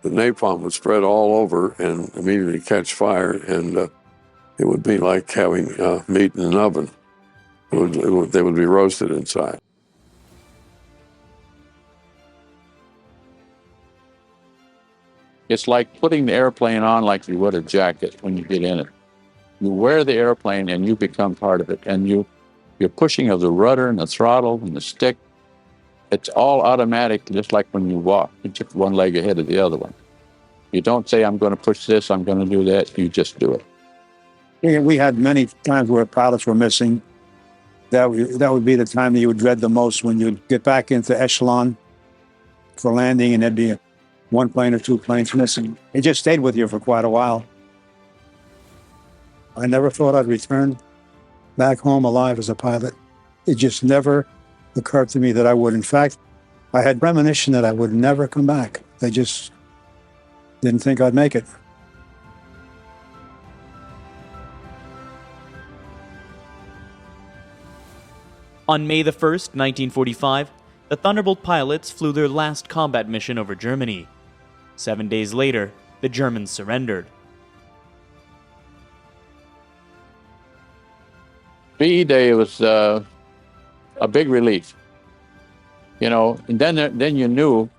the napalm would spread all over and immediately catch fire, and it would be like having meat in an oven. They would be roasted inside. It's like putting the airplane on like you would a jacket when you get in it. You wear the airplane and you become part of it, and you're pushing of the rudder and the throttle and the stick. It's all automatic, just like when you walk. You just one leg ahead of the other one. You don't say, I'm going to push this, I'm going to do that. You just do it. We had many times where pilots were missing. That would be the time that you would dread the most, when you'd get back into echelon for landing and there'd be one plane or two planes missing. It just stayed with you for quite a while. I never thought I'd return back home alive as a pilot. It just never occurred to me that I would. In fact, I had premonition that I would never come back. They just didn't think I'd make it. On May the 1st, 1945, the Thunderbolt pilots flew their last combat mission over Germany. 7 days later, the Germans surrendered. VE Day was a big relief, and then you knew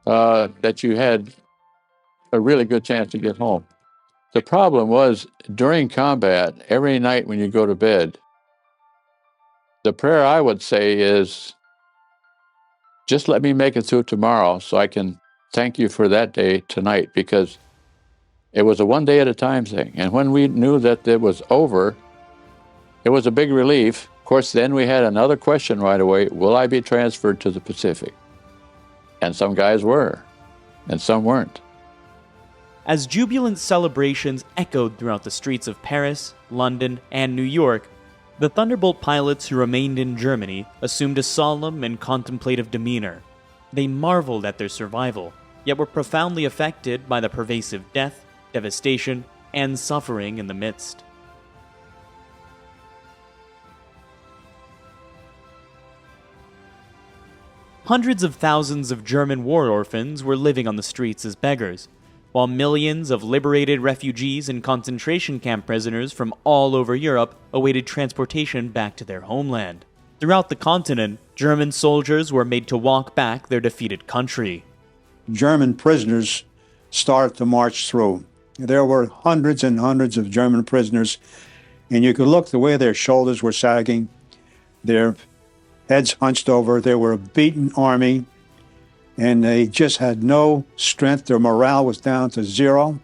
that you had a really good chance to get home. The problem was, during combat, every night when you go to bed, the prayer I would say is, just let me make it through tomorrow so I can thank you for that day tonight, because it was a one day at a time thing. And when we knew that it was over, it was a big relief, course, then we had another question right away: will I be transferred to the Pacific? And some guys were, and some weren't. As jubilant celebrations echoed throughout the streets of Paris, London, and New York, the Thunderbolt pilots who remained in Germany assumed a solemn and contemplative demeanor. They marveled at their survival, yet were profoundly affected by the pervasive death, devastation, and suffering in the midst. Hundreds of thousands of German war orphans were living on the streets as beggars, while millions of liberated refugees and concentration camp prisoners from all over Europe awaited transportation back to their homeland. Throughout the continent, German soldiers were made to walk back their defeated country. German prisoners started to march through. There were hundreds and hundreds of German prisoners, and you could look the way their shoulders were sagging, their heads hunched over. They were a beaten army, and they just had no strength. Their morale was down to zero,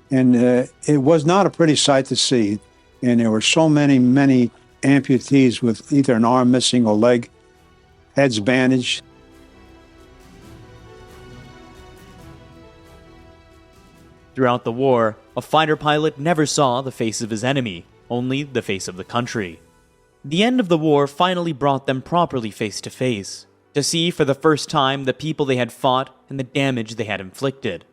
and it was not a pretty sight to see. And there were so many amputees with either an arm missing or leg, heads bandaged. Throughout the war, a fighter pilot never saw the face of his enemy, only the face of the country. The end of the war finally brought them properly face to face, to see for the first time the people they had fought and the damage they had inflicted.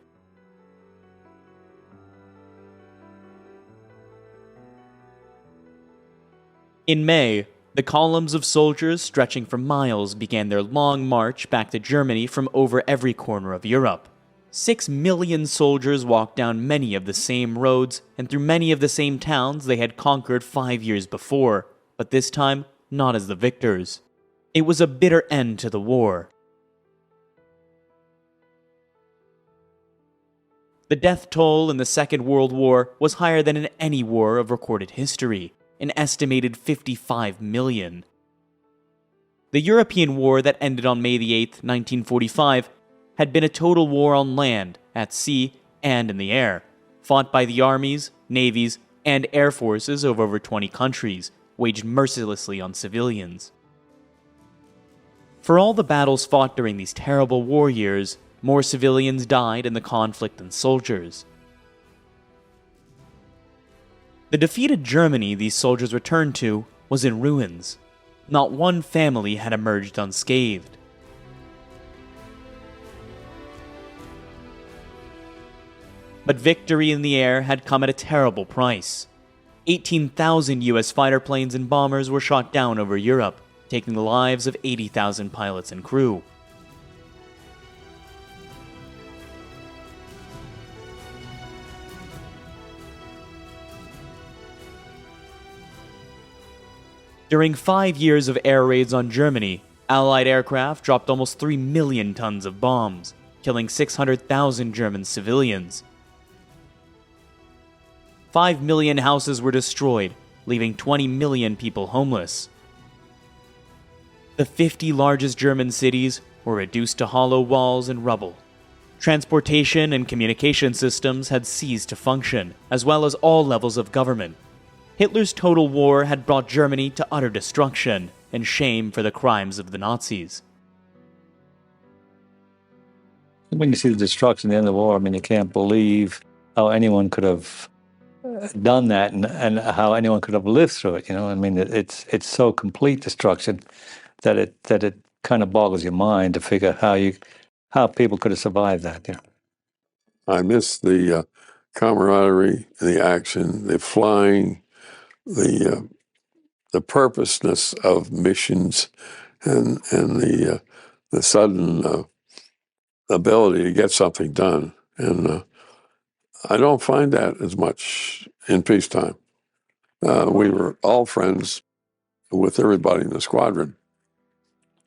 In May, the columns of soldiers stretching for miles began their long march back to Germany from over every corner of Europe. 6 million soldiers walked down many of the same roads and through many of the same towns they had conquered 5 years before, but this time not as the victors. It was a bitter end to the war. The death toll in the Second World War was higher than in any war of recorded history, an estimated 55 million. The European War that ended on May 8, 1945, had been a total war on land, at sea, and in the air, fought by the armies, navies, and air forces of over 20 countries, waged mercilessly on civilians. For all the battles fought during these terrible war years, more civilians died in the conflict than soldiers. The defeated Germany these soldiers returned to was in ruins. Not one family had emerged unscathed. But victory in the air had come at a terrible price. 18,000 US fighter planes and bombers were shot down over Europe, taking the lives of 80,000 pilots and crew. During 5 years of air raids on Germany, Allied aircraft dropped almost 3 million tons of bombs, killing 600,000 German civilians. 5 million houses were destroyed, leaving 20 million people homeless. The 50 largest German cities were reduced to hollow walls and rubble. Transportation and communication systems had ceased to function, as well as all levels of government. Hitler's total war had brought Germany to utter destruction and shame for the crimes of the Nazis. When you see the destruction at the end of the war, I mean, you can't believe how anyone could have done that and how anyone could have lived through it. You know, I mean, it's so complete destruction that it kind of boggles your mind to figure how people could have survived that. Yeah, I miss the camaraderie, the action, the flying, the purposeness of missions, and the sudden ability to get something done. And I don't find that as much in peacetime. We were all friends with everybody in the squadron.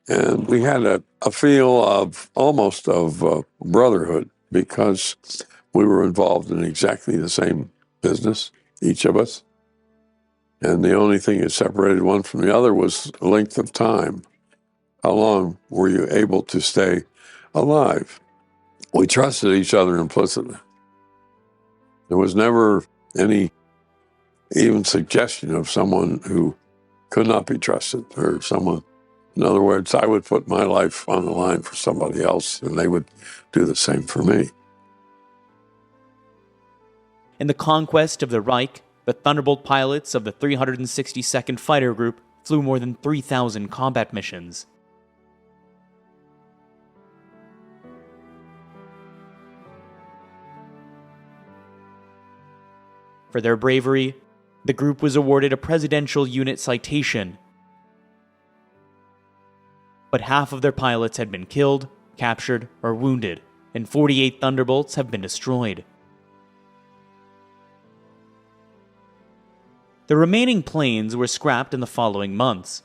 And we had a feel of almost of brotherhood because we were involved in exactly the same business, each of us. And the only thing that separated one from the other was length of time. How long were you able to stay alive? We trusted each other implicitly. There was never any even suggestion of someone who could not be trusted, or someone. In other words, I would put my life on the line for somebody else, and they would do the same for me. In the conquest of the Reich, the Thunderbolt pilots of the 362nd Fighter Group flew more than 3,000 combat missions. For their bravery, the group was awarded a Presidential Unit Citation. But half of their pilots had been killed, captured, or wounded, and 48 Thunderbolts have been destroyed. The remaining planes were scrapped in the following months.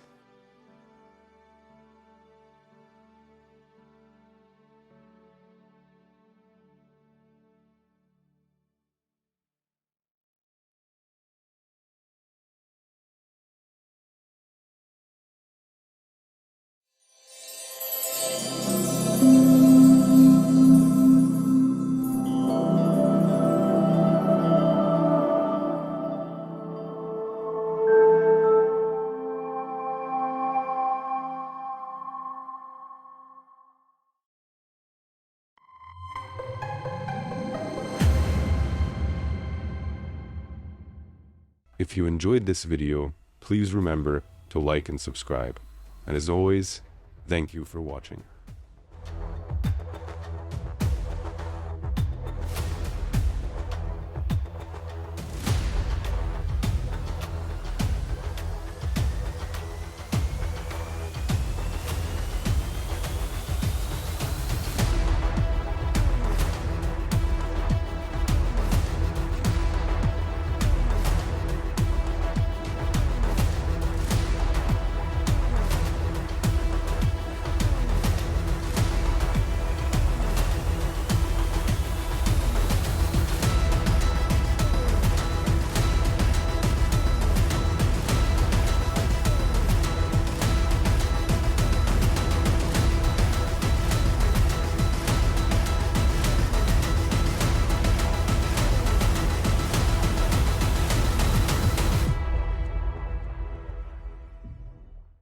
If you enjoyed this video, please remember to like and subscribe. And as always, thank you for watching.